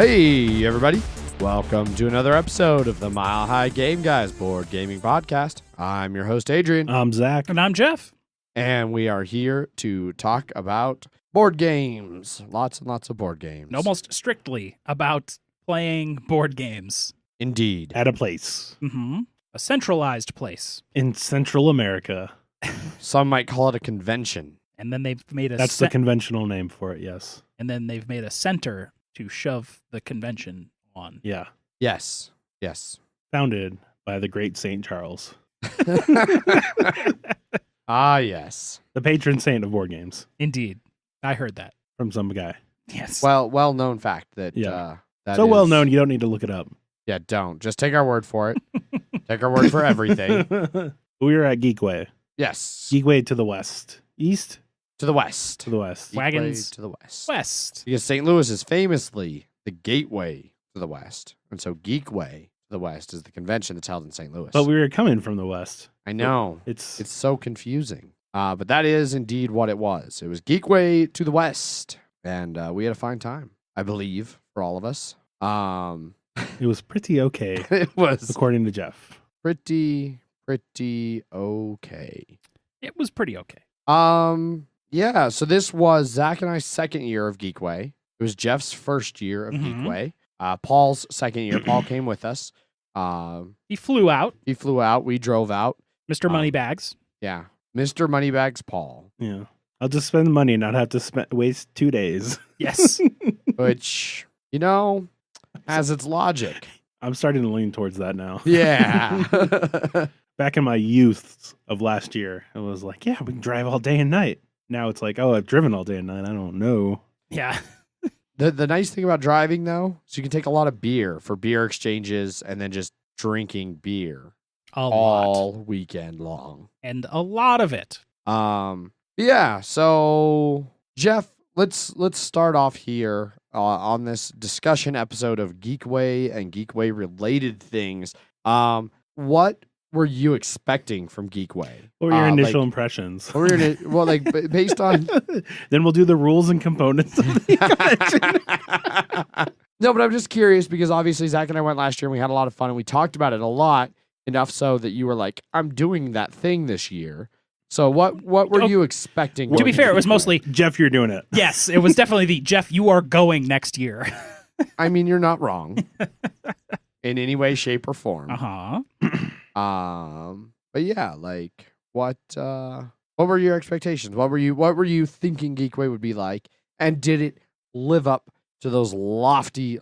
Hey, everybody. Welcome to another episode of the Mile High Game Guys board gaming podcast. I'm your host, Adrian. I'm Zach. And I'm Jeff. And we are here to talk about board games. Lots and lots of board games. Almost strictly about playing board games. Indeed. At a place. Mm-hmm. A centralized place. In Central America. Some might call it a convention. And then they've made a That's the conventional name for it, yes. And then they've made a center to shove the convention on. Yeah. Yes. Founded by the great St. Charles. Ah, yes. The patron saint of board games. Indeed. I heard that. From some guy. Yes. Well-known fact that... Yeah. that So is- well known, you don't need to look it up. Yeah, don't. Just take our word for it. Take our word for everything. We were at Geekway. Yes. Geekway to the west. East? To the west. To the west. Wagons. Geekway to the west. West. Because St. Louis is famously the gateway to the west. And so Geekway to the west is the convention that's held in St. Louis. But we were coming from the west. I know. It's so confusing. But that is indeed what it was. It was Geekway to the west. And we had a fine time, I believe, for all of us. it was pretty okay, It was according to Jeff. pretty okay. It was pretty okay. Yeah, so this was Zach and I's second year of Geekway. It was Jeff's first year of Mhm. Geekway. Paul's second year. Paul came with us. He flew out. He flew out. We drove out. Mr. Moneybags. Yeah. Mr. Moneybags Paul, Yeah. I'll just spend money and not have to waste 2 days. Yes. which, has its logic. I'm starting to lean towards that now. Yeah. Back in my youth of last year, it was like, yeah, we can drive all day and night. Now it's like, oh, I've driven all day and night. I don't know. Yeah. The nice thing about driving, though, is you can take a lot of beer for beer exchanges and then just drinking beer A lot. all weekend long. And a lot of it. Yeah, so Jeff, let's start off here on this discussion episode of Geekway and Geekway related things. What were you expecting from Geekway? What were your initial impressions? What were your, based on Then we'll do the rules and components of the convention. No, but I'm just curious because obviously Zach and I went last year and we had a lot of fun and we talked about it a lot, enough so that you were like, I'm doing that thing this year. So what were you expecting? To be fair, it was mostly, Jeff, you're doing it. yes, it was definitely the, Jeff, you are going next year. I mean, you're not wrong in any way, shape, or form. Uh-huh. But yeah, like what were your expectations? What were you thinking Geekway would be like? And did it live up to those lofty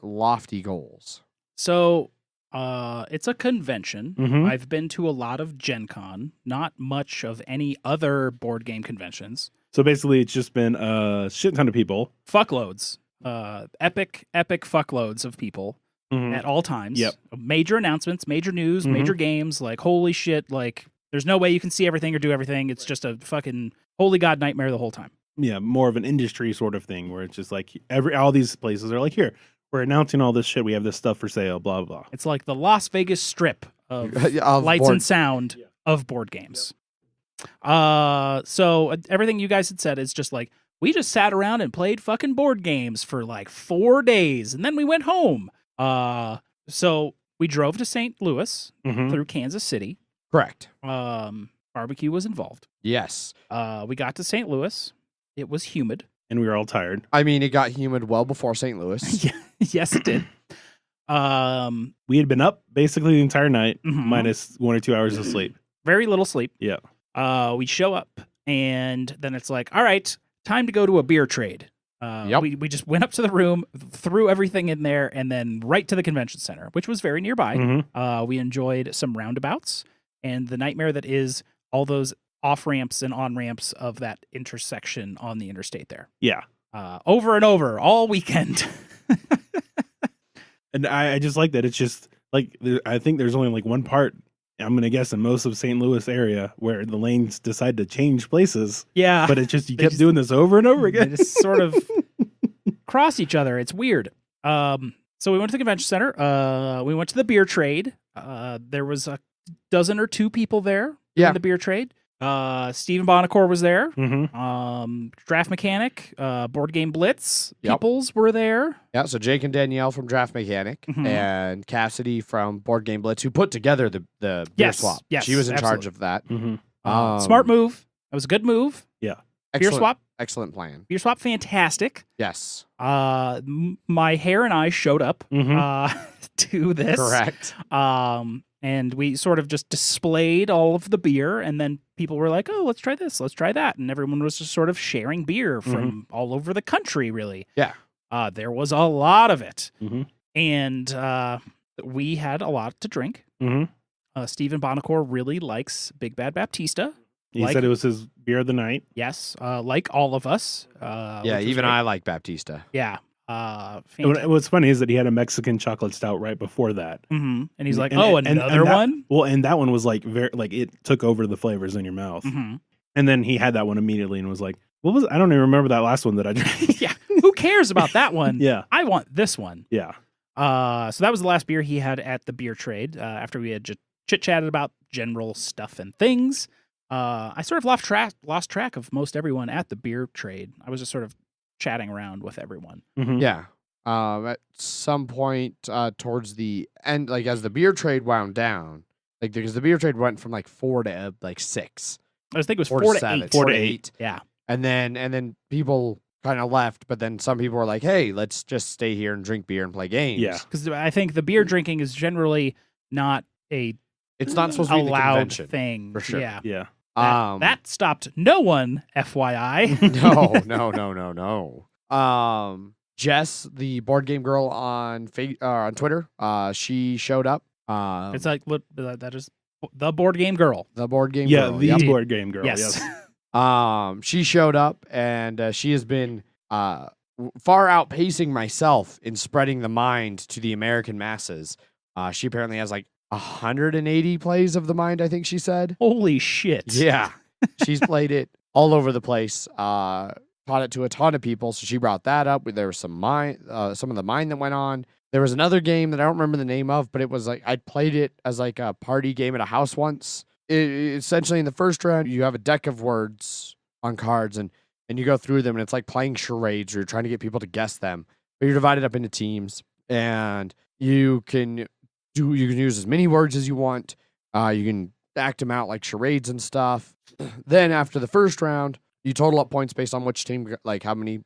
goals? So, it's a convention. Mhm. I've been to a lot of Gen Con, not much of any other board game conventions. So basically, it's just been a shit ton of people. Fuckloads. Epic fuckloads of people Mhm. at all times. Yep. Major announcements, major news, Mhm. major games, like holy shit, like there's no way you can see everything or do everything. It's just a fucking holy god nightmare the whole time. Yeah, more of an industry sort of thing where it's just like all these places are like, here, we're announcing all this shit. We have this stuff for sale, blah, blah. It's like the Las Vegas Strip of Of lights board- and sound of board games. So everything you guys had said is just like, we just sat around and played fucking board games for like 4 days and then we went home. So we drove to St. Louis Mhm. through Kansas City. Correct. Barbecue was involved. Yes. We got to St. Louis. It was humid. And we were all tired. I mean, it got humid well before St. Louis. Yes, it did. We had been up basically the entire night, Mhm. minus 1 or 2 hours of sleep. Very little sleep. Yeah. We show up and then it's like, all right, time to go to a beer trade. Yep. We just went up to the room, threw everything in there, and then right to the convention center, which was very nearby. Mhm. We enjoyed some roundabouts and the nightmare that is all those off ramps and on ramps of that intersection on the interstate there. Yeah. Over and over all weekend. And I just like that. It's just like, I think there's only like one part, I'm going to guess, in most of St. Louis area where the lanes decide to change places. Yeah. But it's just, you They kept just- doing this over and over They again. just sort of cross each other. It's weird. So we went to the convention center. We went to the beer trade. There was a dozen or two people there Yeah. in the beer trade. Stephen Bonacore was there. Mm-hmm. Draft Mechanic, Board Game Blitz, Yep. Peoples were there. Yeah, so Jake and Danielle from Draft Mechanic Mhm. and Cassidy from Board Game Blitz, who put together the beer Yes, swap. yes, She was in charge absolutely. of that. Mm-hmm. Smart move. That was a good move. Beer Excellent, swap. excellent plan. Beer swap, fantastic. Yes, My hair and I showed up Mm-hmm. to this. correct. And we sort of just displayed all of the beer, and then people were like, "Oh, let's try this, let's try that," and everyone was just sort of sharing beer from all over the country. Really, Yeah. there was a lot of it, Mm-hmm. and we had a lot to drink. Mm-hmm. Stephen Bonacore really likes Big Bad Baptista. He Like- said it was his beer of the night. Yes, like all of us. Yeah, which was even great. I like Baptista. Yeah. What's funny is that he had a Mexican chocolate stout right before that. Mm-hmm. And he's like, And- "Oh, and another that- one." Well, and that one was like very like it took over the flavors in your mouth. Mm-hmm. And then he had that one immediately and was like, "What was? I don't even remember that last one that I drank." Yeah. Who cares about that one? Yeah, I want this one. yeah. So that was the last beer he had at the beer trade. After we had just chit chatted about general stuff and things, I sort of lost track of most everyone at the beer trade. I was just sort of chatting around with everyone. Mhm. Yeah. At some point towards the end, like as the beer trade wound down, like because the beer trade went from like 4 to like 6, I think it was 4 4 to to 7, 8. 4 to 8. Yeah. And then people kind of left, but then some people were like, "Hey, let's just stay here and drink beer and play games." Yeah. Because I think the beer drinking is generally not a It's not supposed to be the allowed convention. thing. for sure. Yeah. Yeah. That stopped no one, FYI. no. Jess, the board game girl on Twitter, she showed up. It's like that is the board game girl. the board game Yeah, girl. the yep. board game girl. Yes. Yes. She showed up and she has been far outpacing myself in spreading the mind to the American masses. She apparently has like 180 plays of the mind, I think she said. Holy shit. Yeah. She's played it all over the place. Taught it to a ton of people, so she brought that up. There was some of the mind that went on. There was another game that I don't remember the name of, but it was like I played it as like a party game at a house once. Essentially, in the first round, you have a deck of words on cards, and you go through them, and it's like playing charades, where you're trying to get people to guess them. But you're divided up into teams, and you can use as many words as you want. You can act them out like charades and stuff. Then after the first round, you total up points based on which team, like how many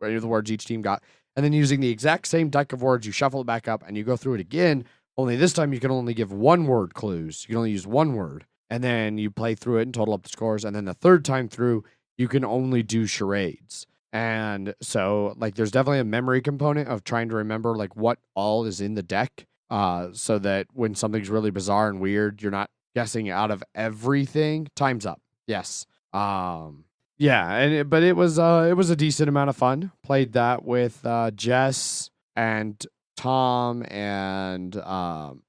of the words each team got. And then using the exact same deck of words, you shuffle it back up and you go through it again. Only this time you can only give one word clues. You can only use one word. And then you play through it and total up the scores. And then the third time through, you can only do charades. And so like there's definitely a memory component of trying to remember like what all is in the deck. So that when something's really bizarre and weird, you're not guessing out of everything. Time's up. Yes. Yeah, but it was a decent amount of fun. Played that with Jess and Tom and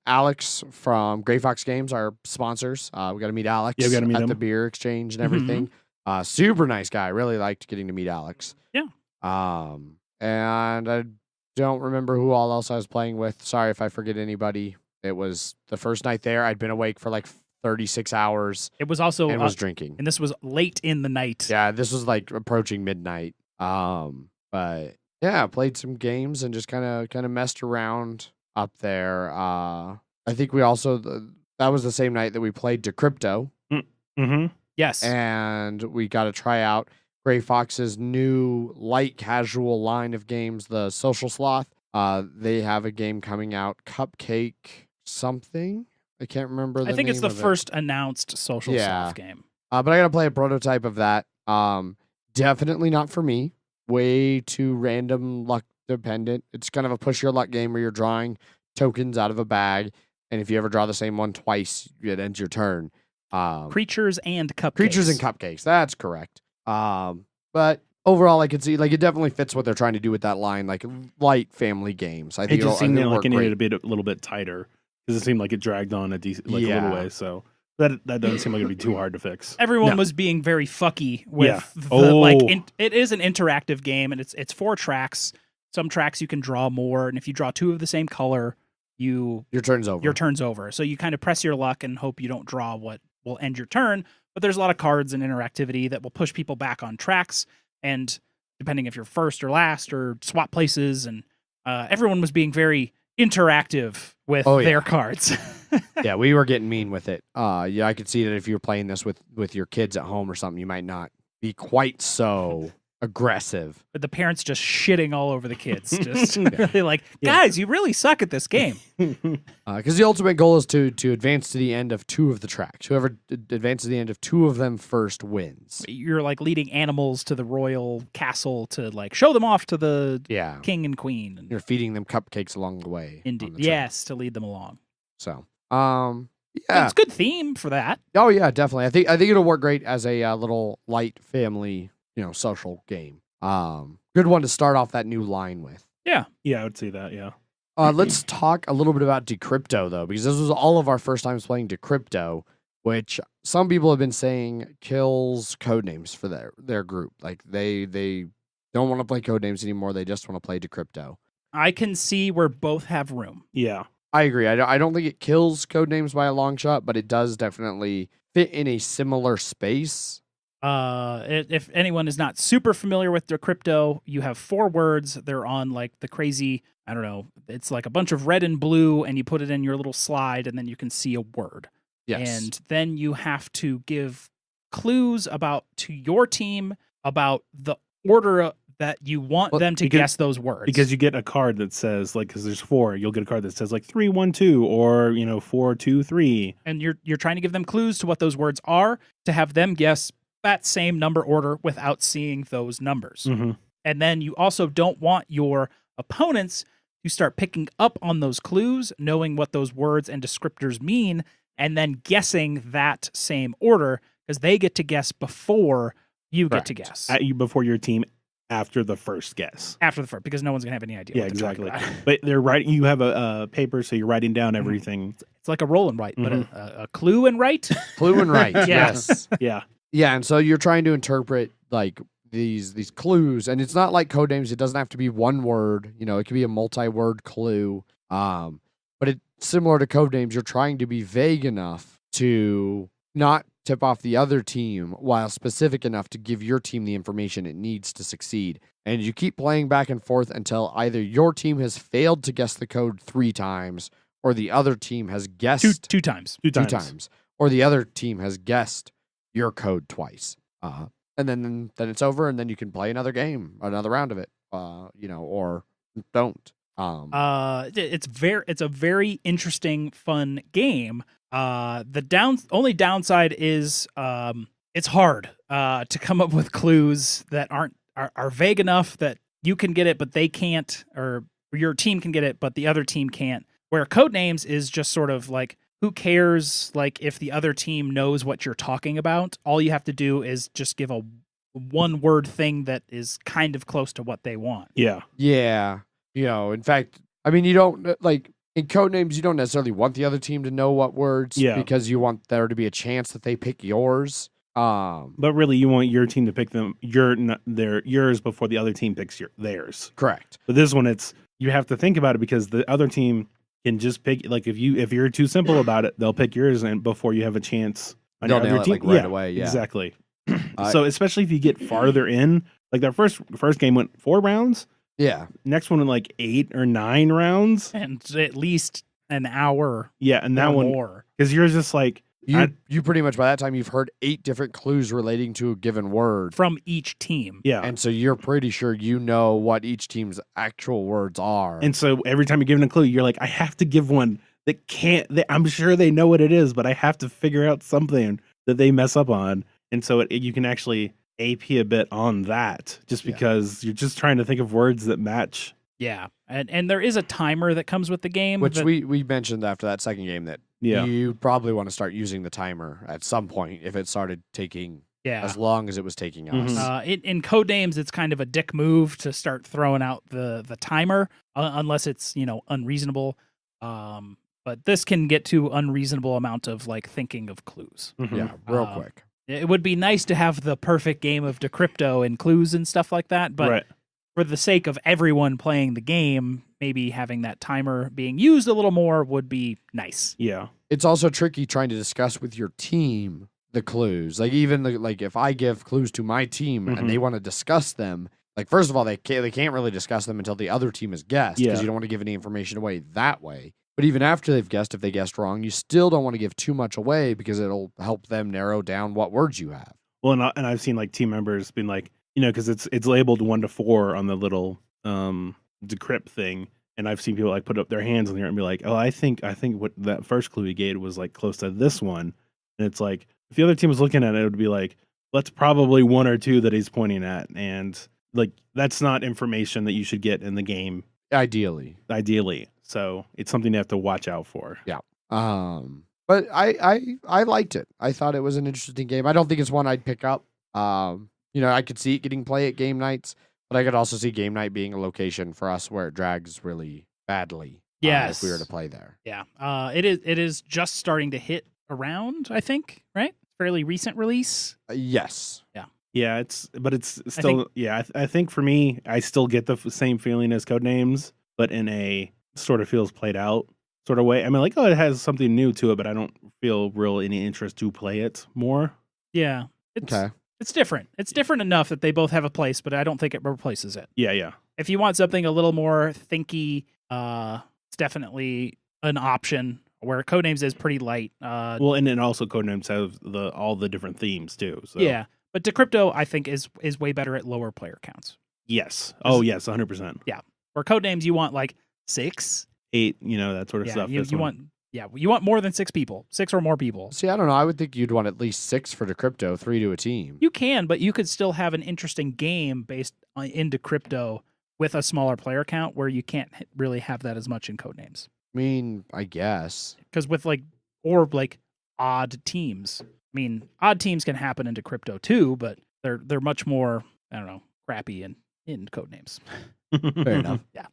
Alex from Gray Fox Games, our sponsors. We got to meet Alex Yeah, we gotta meet at him. the beer exchange and everything. Super nice guy. Really liked getting to meet Alex. Yeah. And I don't remember who all else I was playing with. Sorry if I forget anybody. It was the first night there. I'd been awake for like 36 hours It was also and was drinking. and this was late in the night. Yeah, this was like approaching midnight. But yeah, played some games and just kind of messed around up there. I think we also that was the same night that we played Decrypto, Mm-hmm. Yes. and we got to try out Gray Fox's new light casual line of games, the Social Sloth. They have a game coming out, Cupcake something. I can't remember. I think it's name the of it. first announced social Yeah. soft game. But I gotta play a prototype of that. Definitely not for me. Way too random luck dependent. It's kind of a push your luck game where you're drawing tokens out of a bag, and if you ever draw the same one twice, it ends your turn. Creatures and cupcakes. Creatures and cupcakes. That's correct. But overall, I could see like it definitely fits what they're trying to do with that line, like light family games. I It think just seemed it'll like work it needed great. to be a little bit tighter because it seemed like it dragged on a decent, like a Yeah. little way. So that doesn't seem like it'd be too hard to fix. Everyone No. was being very fucky with Yeah. the it is an interactive game, and it's 4 tracks. Some tracks you can draw more, and if you draw 2 of the same color, Your turn's over. your turn's over. So you kind of press your luck and hope you don't draw what will end your turn. but there's a lot of cards and interactivity that will push people back on tracks. And depending if you're first or last or swap places, and everyone was being very interactive with their cards. Yeah, we were getting mean with it. Yeah, I could see that if you were playing this with your kids at home or something, you might not be quite so aggressive. But the parents just shitting all over the kids. Just really like, guys, you really suck at this game. Because the ultimate goal is to advance to the end of 2 of the tracks. Whoever advances to the end of 2 of them first wins. You're like leading animals to the royal castle to like show them off to the king and queen. And you're feeding them cupcakes along the way. Indeed. Yes, to lead them along. So, it's a good theme for that. Oh yeah, definitely. I think it'll work great as a little light family, social game. Good one to start off that new line with. Yeah. Yeah, I would say that, yeah. Let's talk a little bit about Decrypto, though, because this was all of our first times playing Decrypto, which some people have been saying kills codenames for their group. Like, they don't want to play codenames anymore. They just want to play Decrypto. I can see where both have room. Yeah. I agree. I don't think it kills codenames by a long shot, but it does definitely fit in a similar space. If anyone is not super familiar with Decrypto, you have 4 words. They're on like the crazy, I don't know, it's like a bunch of red and blue, and you put it in your little slide, and then you can see a word. Yes. And then you have to give clues to your team about the order that you want them to guess those words. Because you get a card that says, like, because there's 4, you'll get a card that says like 3, 1, 2, or 4, 2, 3. And you're trying to give them clues to what those words are to have them guess that same number order without seeing those numbers. Mm-hmm. And then you also don't want your opponents to start picking up on those clues, knowing what those words and descriptors mean, and then guessing that same order, because they get to guess before you get to guess. Before your team, after the first guess. After the first, because no one's going to have any idea what they're talking about. But they're writing, you have a paper, so you're writing down everything. It's like a roll and write, but a clue and write? Clue and write, yes. Yeah. Yeah, and so you're trying to interpret like these clues, and it's not like codenames. It doesn't have to be one word. It could be a multi-word clue. But it's similar to codenames. You're trying to be vague enough to not tip off the other team while specific enough to give your team the information it needs to succeed. And you keep playing back and forth until either your team has failed to guess the code 3 times, or the other team has guessed two times. Two times. Or the other team has guessed your code twice. And then it's over, and then you can play another game, another round of it, or don't. It's a very interesting, fun game. The only downside is it's hard to come up with clues that are vague enough that you can get it, but they can't, or your team can get it, but the other team can't. Where codenames is just sort of like, who cares, like, if the other team knows what you're talking about? All you have to do is just give a one-word thing that is kind of close to what they want. Yeah. Yeah. In fact, I mean, you don't, like, in codenames, you don't necessarily want the other team to know what words, because you want there to be a chance that they pick yours. But really, you want your team to pick yours before the other team picks theirs. Correct. But this one, you have to think about it, because the other team can just pick, like, if you're too simple about it, they'll pick yours, and before you have a chance on your other team, right away. Yeah, exactly. So especially if you get farther in, like that first game went 4 rounds. Yeah. Next one in like 8 or 9 rounds, and at least an hour. Yeah, and that one more, because you're just like you pretty much by that time you've heard 8 different clues relating to a given word from each team. Yeah, and so you're pretty sure you know what each team's actual words are. And so every time you're given a clue, you're like, I have to give one that I'm sure they know what it is, but I have to figure out something that they mess up on. And so you can actually AP a bit on that, just because you're just trying to think of words that match. Yeah, and there is a timer that comes with the game, which we mentioned after that second game that you probably want to start using the timer at some point if it started taking as long as it was taking us. In codenames, it's kind of a dick move to start throwing out the timer unless it's unreasonable. But this can get to unreasonable amount of like thinking of clues. Mm-hmm. Yeah, real quick. It would be nice to have the perfect game of Decrypto and clues and stuff like that, but for the sake of everyone playing the game, maybe having that timer being used a little more would be nice. Yeah. It's also tricky trying to discuss with your team the clues. Like even like if I give clues to my team and they want to discuss them, like first of all they can't really discuss them until the other team has guessed because you don't want to give any information away that way. But even after they've guessed, if they guessed wrong, you still don't want to give too much away because it'll help them narrow down what words you have. Well, and I've seen like team members being like, because it's labeled 1 to 4 on the little decrypt thing, and I've seen people like put up their hands in there and be like, oh, I think what that first clue he gave was like close to this one, and it's like if the other team was looking at it, it would be like, that's probably 1 or 2 that he's pointing at, and like that's not information that you should get in the game. Ideally, so it's something you have to watch out for. Yeah. But I liked it. I thought it was an interesting game. I don't think it's one I'd pick up. I could see it getting play at game nights, but I could also see game night being a location for us where it drags really badly. Yes. If we were to play there. Yeah. It is just starting to hit around, I think, right? Fairly recent release. Yes. Yeah. Yeah, it's still, I think for me, I still get the same feeling as Codenames, but in a sort of feels played out sort of way. I mean, like, it has something new to it, but I don't feel real any interest to play it more. Yeah. It's different. It's different enough that they both have a place, but I don't think it replaces it. Yeah. If you want something a little more thinky, it's definitely an option. Where Codenames is pretty light. Well, and then also Codenames have all the different themes too. So. Yeah, but Decrypto I think is way better at lower player counts. Yes. Oh yes, 100%. Yeah. Where Codenames you want like 6, 8, that sort of stuff. You want more than 6 people, 6 or more people. See, I don't know. I would think you'd want at least 6 for Decrypto, 3 to a team. You can, but you could still have an interesting game based in Decrypto with a smaller player count where you can't really have that as much in Codenames. I mean, I guess. Because with odd teams. I mean, odd teams can happen in Decrypto too, but they're much more, I don't know, crappy in Codenames. Fair enough. Yeah.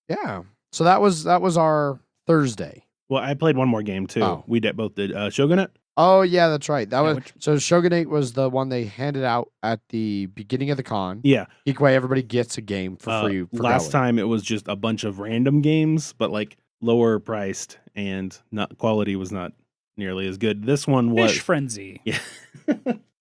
Yeah. So that was our Thursday. Well, I played one more game too. Oh. We both did Shogunate. Oh yeah, that's right. So Shogunate was the one they handed out at the beginning of the con. Yeah. Geekway, everybody gets a game for free. Last time it was just a bunch of random games, but like lower priced and quality was not nearly as good. This one was Fish Frenzy. Yeah.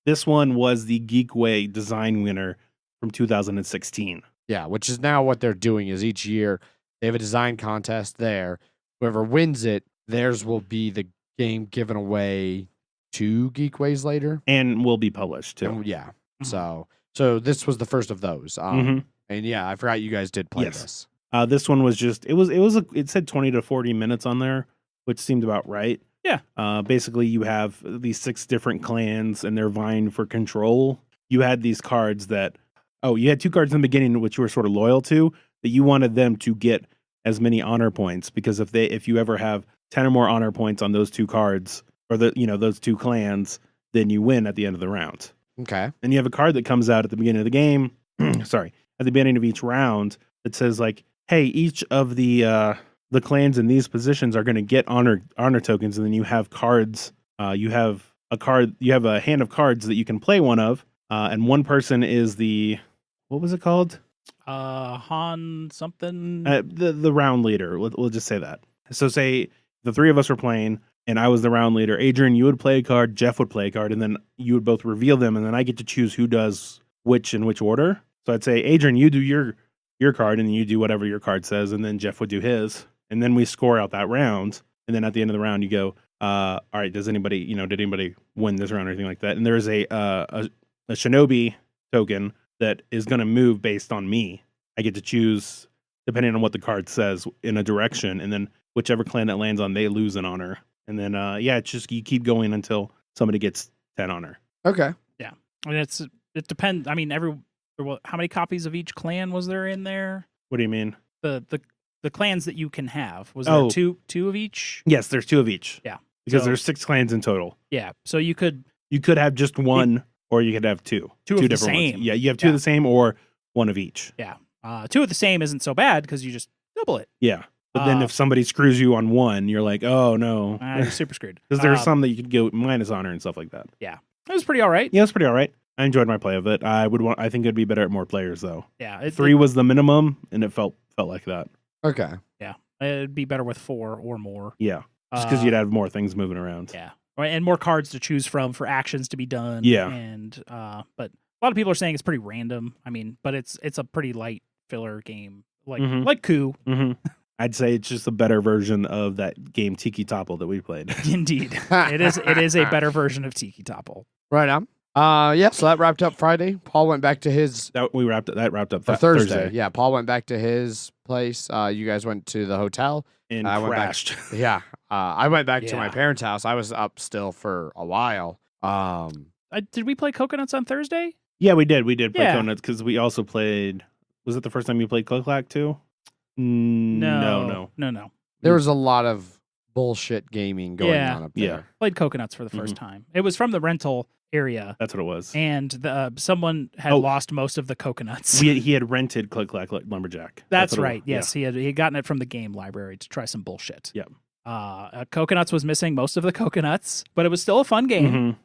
This one was the Geekway design winner from 2016. Yeah, which is now what they're doing is each year they have a design contest there. Whoever wins it, theirs will be the game given away 2 Geekways later. And will be published too. Yeah. So this was the first of those. And yeah, I forgot you guys did play this. This one was just, it said 20 to 40 minutes on there, which seemed about right. Yeah. Basically you have these 6 different clans and they're vying for control. You had these cards you had 2 cards in the beginning which you were sort of loyal to, that you wanted them to get as many honor points, because if you ever have 10 or more honor points on those 2 cards or those 2 clans, then you win at the end of the round. Okay. And you have a card that comes out at the beginning of the game, at the beginning of each round that says like, hey, each of the clans in these positions are going to get honor tokens, and then you have cards. You have a hand of cards that you can play one of, and one person is what was it called? Han something. The round leader. We'll just say that. So say the 3 of us were playing, and I was the round leader. Adrian, you would play a card. Jeff would play a card, and then you would both reveal them, and then I get to choose who does which in which order. So I'd say, Adrian, you do your card, and then you do whatever your card says, and then Jeff would do his, and then we score out that round. And then at the end of the round, you go, all right, did anybody win this round or anything like that? And there's a Shinobi token that is going to move based on me. I get to choose depending on what the card says in a direction, and then whichever clan that lands on, they lose an honor. And then, it's just you keep going until somebody gets 10 honor. Okay. Yeah. I mean, it depends. I mean, how many copies of each clan was there in there? What do you mean? The clans that you can have. Was there two of each? Yes, there's 2 of each. Yeah. Because there's 6 clans in total. Yeah. So you could have just one, or you could have 2. 2 of the different same. ones. Yeah, you have 2 of the same or 1 of each. Yeah. 2 of the same isn't so bad because you just double it. Yeah. But then if somebody screws you on one, you're like, oh no. You're super screwed. Because there's some that you could go minus honor and stuff like that. Yeah. It was pretty all right. Yeah, it was pretty all right. I enjoyed my play of it. I think it'd be better at more players though. Yeah. 3 was the minimum, and it felt like that. Okay. Yeah. It'd be better with 4 or more. Yeah. Just because you'd have more things moving around. Yeah. right, and more cards to choose from for actions to be done. Yeah. And but a lot of people are saying it's pretty random. I mean, but it's a pretty light filler game, like Coup. I'd say it's just a better version of that game Tiki Topple that we played. Indeed, it is a better version of Tiki Topple. Right on. Yeah, so that wrapped up Friday. Paul went back to his That wrapped up Thursday. Yeah, Paul went back to his place. You guys went to the hotel. And I crashed. Went back, I went back to my Yeah. parents' house. I was up still for a while. Did we play Coconuts on Thursday? Yeah, we did. We did play Yeah. Coconuts because we also played. Was it the first time you played Clack too? No. There was a lot of bullshit gaming going Yeah. on up there. Yeah. Played Coconuts for the first time. It was from the rental area, That's what it was. and someone had Oh. lost most of the coconuts. He had rented Clack Lumberjack. That's what it right. was. Yes, he had gotten it from the game library to try some bullshit. Yep. Coconuts was missing most of the coconuts, but it was still a fun game. Mhm.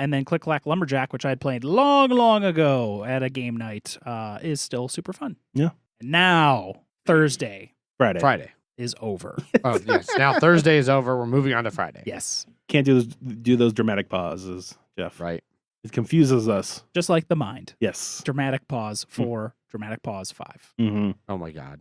And then Click Clack Lumberjack, which I had played long ago at a game night, is still super fun. Yeah. And now Thursday Friday. is over. Oh, yes. Now Thursday is over. We're moving on to Friday. Yes, Can't do those dramatic pauses, Jeff. Right. It confuses us. just like the mind. Yes. Dramatic pause 4, dramatic pause 5. Mm-hmm. Oh my God.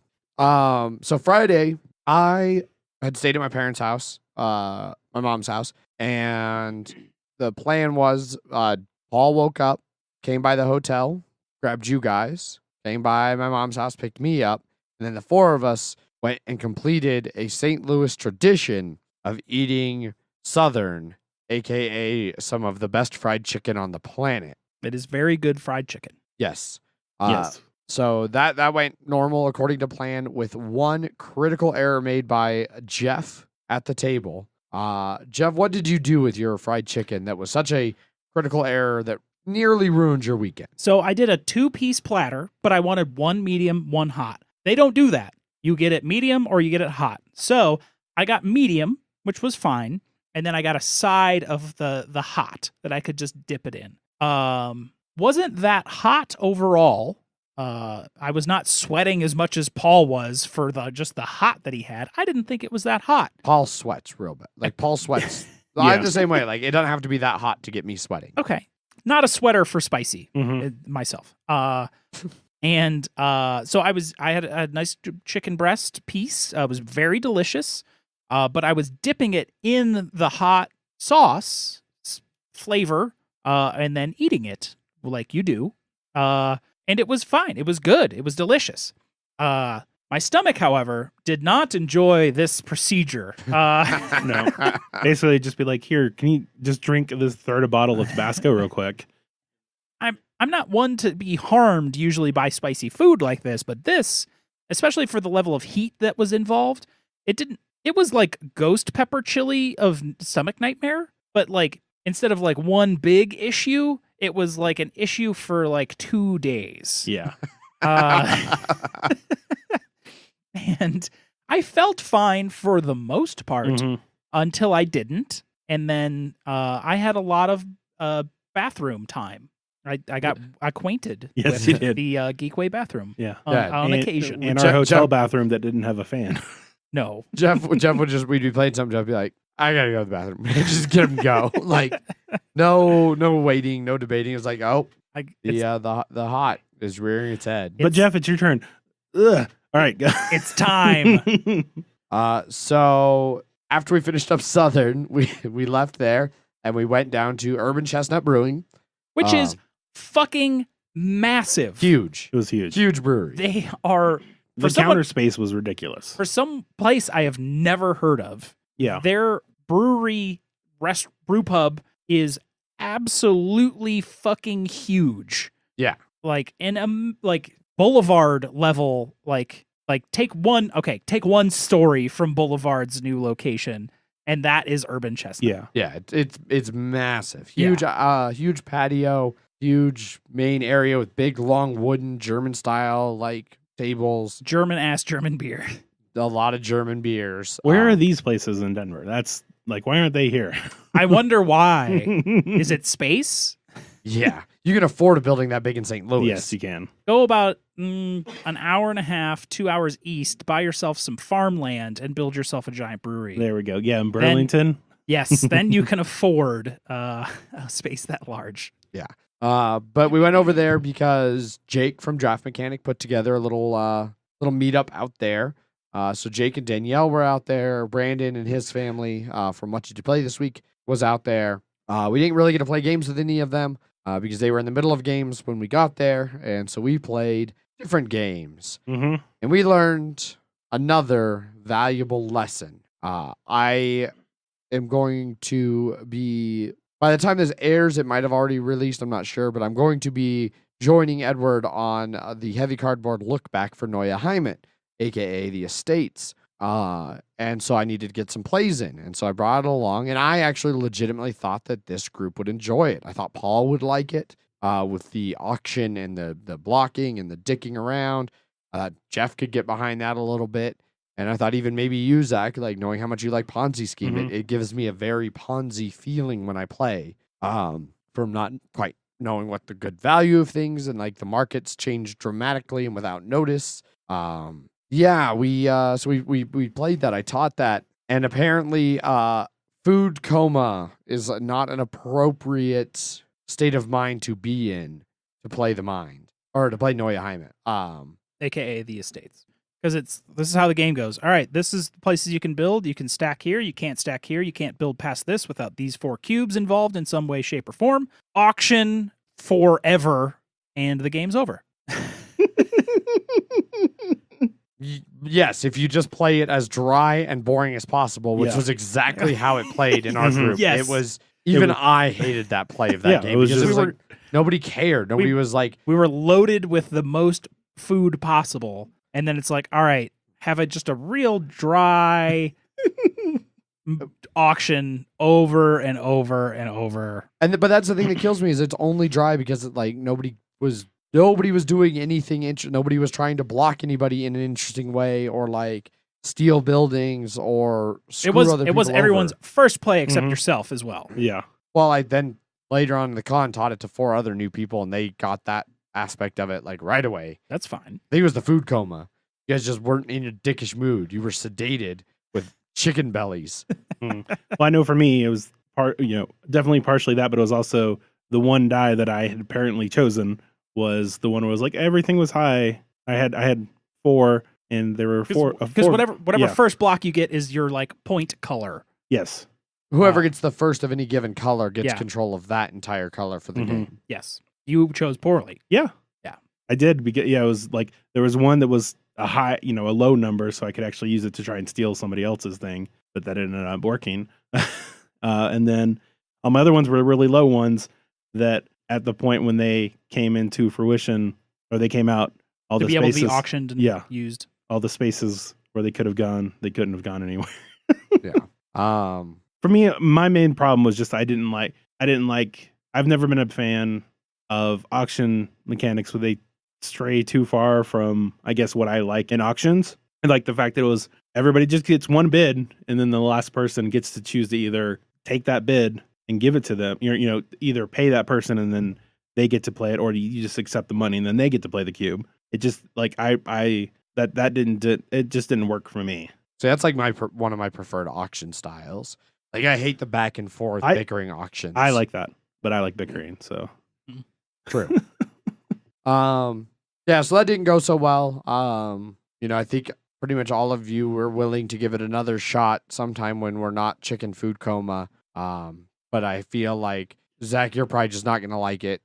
So Friday, I had stayed at my parents' house, my mom's house, and the plan was Paul woke up, came by the hotel, grabbed you guys, came by my mom's house, picked me up, and then the four of us went and completed a St. Louis tradition of eating Southern, aka some of the best fried chicken on the planet. It is very good fried chicken. Yes. Yes. So that went normal according to plan, with one critical error made by Jeff at the table. Jeff, what did you do with your fried chicken that was such a critical error that nearly ruined your weekend? So I did a 2-piece platter, but I wanted 1 medium, 1 hot. They don't do that. You get it medium or you get it hot. So I got medium, which was fine, and then I got a side of the hot that I could just dip it in. Wasn't that hot overall. I was not sweating as much as Paul was for just the hot that he had. I didn't think it was that hot. Paul sweats real bad. Like Paul sweats. Yeah. I'm the same way. Like it doesn't have to be that hot to get me sweating. Okay. Not a sweater for spicy Mm-hmm. myself. And so I had a nice chicken breast piece. It was very delicious. But I was dipping it in the hot sauce flavor and then eating it like you do. And it was fine. It was good. It was delicious. My stomach, however, did not enjoy this procedure. No. Basically, just be like, here, can you just drink this third a bottle of Tabasco real quick? I'm not one to be harmed usually by spicy food like this, but this, especially for the level of heat that was involved, it was like ghost pepper chili of stomach nightmare, but like instead of like one big issue, it was like an issue for like 2 days. Yeah. And I felt fine for the most part Mhm. until I didn't. And then I had a lot of bathroom time. I got acquainted Yes, with you did. the Geekway bathroom Yeah. on And- occasion. And Jeff- our hotel Jeff- bathroom that didn't have a fan. No. Jeff would we'd be playing something. Jeff would be like, I gotta go to the bathroom. Just get him go. Like no waiting, no debating. It's like, oh, the hot is rearing its head. But Jeff, it's your turn. Ugh. All right, go. It's time. So after we finished up Southern, we left there and we went down to Urban Chestnut Brewing. Which is fucking massive. Huge. It was huge. Huge brewery. They are The someone- counter space was ridiculous. for some place I have never heard of. Yeah. Their brewery brew is absolutely fucking huge. Yeah. Like in like Boulevard level, like take one story from Boulevard's new location, and that is Urban Chestnut. Yeah. Yeah, it's massive. Huge huge patio, huge main area with big long wooden German style like tables, German beer. a lot of German beers. Where are these places in Denver? That's like, why aren't they here? I wonder why. Is it space? Yeah. You can afford a building that big in St. Louis. Yes, you can. Go about an hour and a half, 2 hours east, buy yourself some farmland, and build yourself a giant brewery. There we go. Yeah, in Burlington. Yes, then you can afford a space that large. But we went over there because Jake from Draft Mechanic put together a little meetup out there. So Jake and Danielle were out there. Brandon and his family from Much to Play this week was out there. We didn't really get to play games with any of them because they were in the middle of games when we got there. And so we played different games. Mm-hmm. And we learned another valuable lesson. I am going to be, by the time this airs, it might have already released. I'm not sure, but I'm going to be joining Edward on the heavy cardboard look back for Neue Heimat, aka the Estates. And so I needed to get some plays in. And so I brought it along, and I actually legitimately thought that this group would enjoy it. I thought Paul would like it with the auction and the blocking and the dicking around. Jeff could get behind that a little bit. And I thought even maybe you, Zach, like knowing how much you like Ponzi scheme, it gives me a very Ponzi feeling when I play from not quite knowing what the good value of things and like the markets change dramatically and without notice. Yeah, we played that. I taught that. And apparently food coma is not an appropriate state of mind to be in to play the mind or to play Neue Heimat. AKA the Estates. Because this is how the game goes. All right, this is the places you can build. You can stack here. You can't stack here. You can't build past this without these 4 cubes involved in some way, shape, or form. Auction forever, and the game's over. Yes, if you just play it as dry and boring as possible, which was exactly how it played in our group. Yes. It was even I hated that play of that game. It was because just like, nobody cared. Nobody was like, we were loaded with the most food possible. And then it's like, all right, have just a real dry auction over and over and over. But that's the thing that kills me is it's only dry because like nobody was doing anything. Nobody was trying to block anybody in an interesting way or like steal buildings or screw other people It was everyone's over. first play except yourself as well. Yeah. Well, I then later on in the con taught it to 4 other new people and they got that aspect of it like right away. That's fine. I think it was the food coma. You guys just weren't in a dickish mood. You were sedated with chicken bellies. Well, I know for me, it was definitely partially that, but it was also the one die that I had apparently chosen was the one where it was like everything was high. I had 4, and there were 4. Because whatever first block you get is your like point color. Yes. Whoever gets the first of any given color gets control of that entire color for the game. Yes. You chose poorly. Yeah. I did. It was like there was one that was a high, a low number, so I could actually use it to try and steal somebody else's thing, but that ended up working. And then all my other ones were really low ones that at the point when they came into fruition or they came out, all to the be spaces, able to be auctioned and used. All the spaces where they could have gone, they couldn't have gone anywhere. Yeah. For me, my main problem was just I've never been a fan of auction mechanics where they stray too far from, I guess, what I like in auctions. And like the fact that it was everybody just gets one bid and then the last person gets to choose to either take that bid and give it to them, either pay that person and then they get to play it, or you just accept the money and then they get to play the cube. It just like it just didn't work for me. So that's like one of my preferred auction styles. Like I hate the back and forth bickering auctions. I like that, but I like bickering. So true. Yeah, so that didn't go so well. I think pretty much all of you were willing to give it another shot sometime when we're not chicken food coma. But I feel like Zach, you're probably just not gonna like it.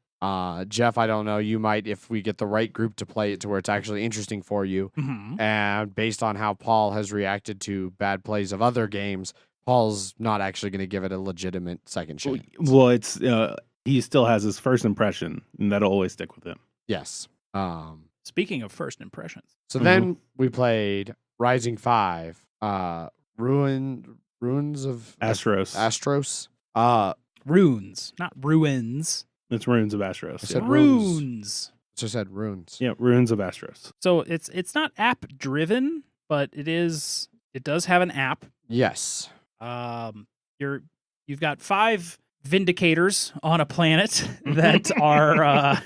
Jeff, I don't know. You might if we get the right group to play it to where it's actually interesting for you. Mm-hmm. And based on how Paul has reacted to bad plays of other games, Paul's not actually going to give it a legitimate second chance. Well, it's he still has his first impression, and that'll always stick with him. Yes. Speaking of first impressions. So then we played Rising 5, Ruins of Asteros. Runes, not ruins. It's Ruins of Asteros. I said runes. I just said runes. Yeah, Ruins of Asteros. So it's not app driven, but it does have an app. Yes. You've got 5 vindicators on a planet that are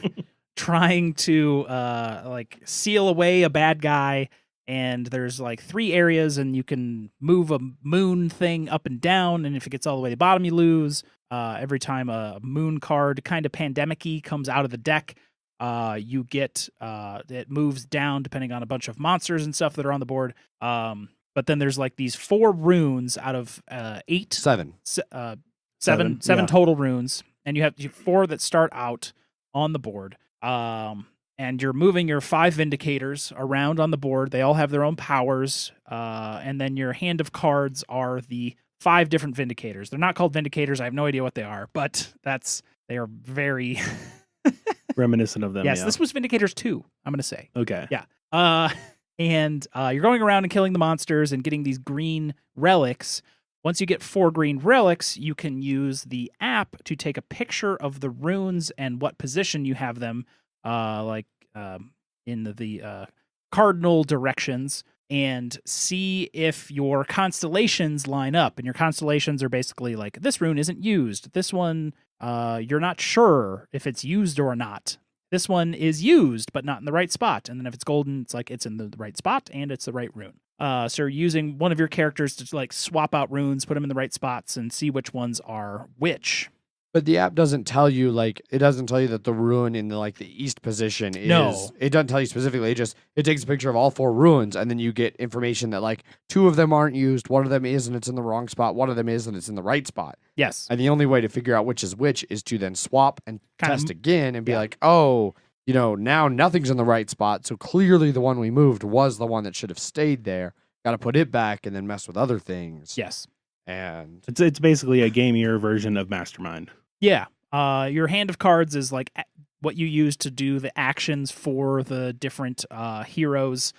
trying to like seal away a bad guy and there's like 3 areas, and you can move a moon thing up and down, and if it gets all the way to the bottom, you lose. Every time a moon card, kind of pandemic-y, comes out of the deck, you get it moves down depending on a bunch of monsters and stuff that are on the board. But then there's like these 4 runes out of 8, 7. Seven yeah. total runes, and you have 4 that start out on the board. And you're moving your 5 Vindicators around on the board. They all have their own powers, and then your hand of cards are the 5 different Vindicators. They're not called Vindicators. I have no idea what they are, but they are very Reminiscent of them. yes. Yeah. This was Vindicators 2. I'm gonna say. Okay. Yeah. And you're going around and killing the monsters and getting these green relics. Once you get 4 green relics, you can use the app to take a picture of the runes and what position you have them, in the cardinal directions, and see if your constellations line up. And your constellations are basically like, this rune isn't used. This one, you're not sure if it's used or not. This one is used, but not in the right spot. And then if it's golden, it's like it's in the right spot and it's the right rune. So you're using one of your characters to like swap out runes, put them in the right spots, and see which ones are which. But the app doesn't tell you, like, it doesn't tell you that the rune in the, like, the east position is. No. It doesn't tell you specifically. It takes a picture of all 4 runes, and then you get information that, like, 2 of them aren't used, 1 of them is and it's in the wrong spot, 1 of them is and it's in the right spot. Yes. And the only way to figure out which is to then swap and Kinda test again and be yeah. like, oh, now nothing's in the right spot, so clearly the one we moved was the one that should have stayed there. Got to put it back and then mess with other things. Yes. And It's basically a gamier version of Mastermind. Yeah. Your hand of cards is like what you use to do the actions for the different heroes.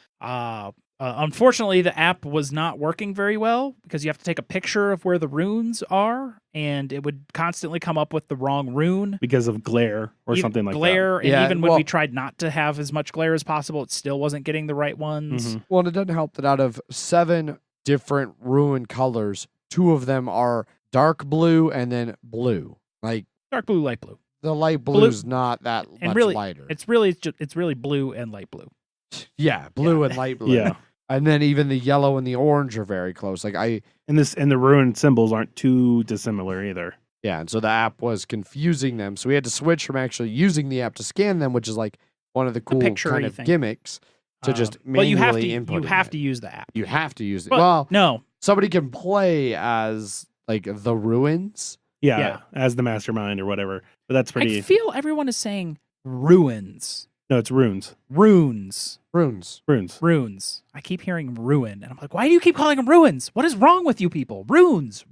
Unfortunately, the app was not working very well because you have to take a picture of where the runes are, and it would constantly come up with the wrong rune. Because of glare or something like glare, that. and Yeah, even when well- we tried not to have as much glare as possible, it still wasn't getting the right ones. Mhm. well, it doesn't help that out of 7 different rune colors, 2 of them are dark blue and then blue. Like, Dark blue, light blue. the light blue's not that And much really, lighter. It's really blue and light blue. Yeah, blue and light blue. Yeah. And then even the yellow and the orange are very close. Like And the ruined symbols aren't too dissimilar either. yeah, and so the app was confusing them. So we had to switch from actually using the app to scan them, which is like one of the cool picture-y kind of thing. gimmicks, to just Well, manually you have to input. use the app. You have to use it. But Well, no, somebody can play as like the ruins. Yeah, Yeah. as the mastermind or whatever. But that's pretty. I feel everyone is saying ruins. No, it's runes. Runes. Runes. Runes. I keep hearing ruin, and I'm like, why do you keep calling them ruins? What is wrong with you people? Runes.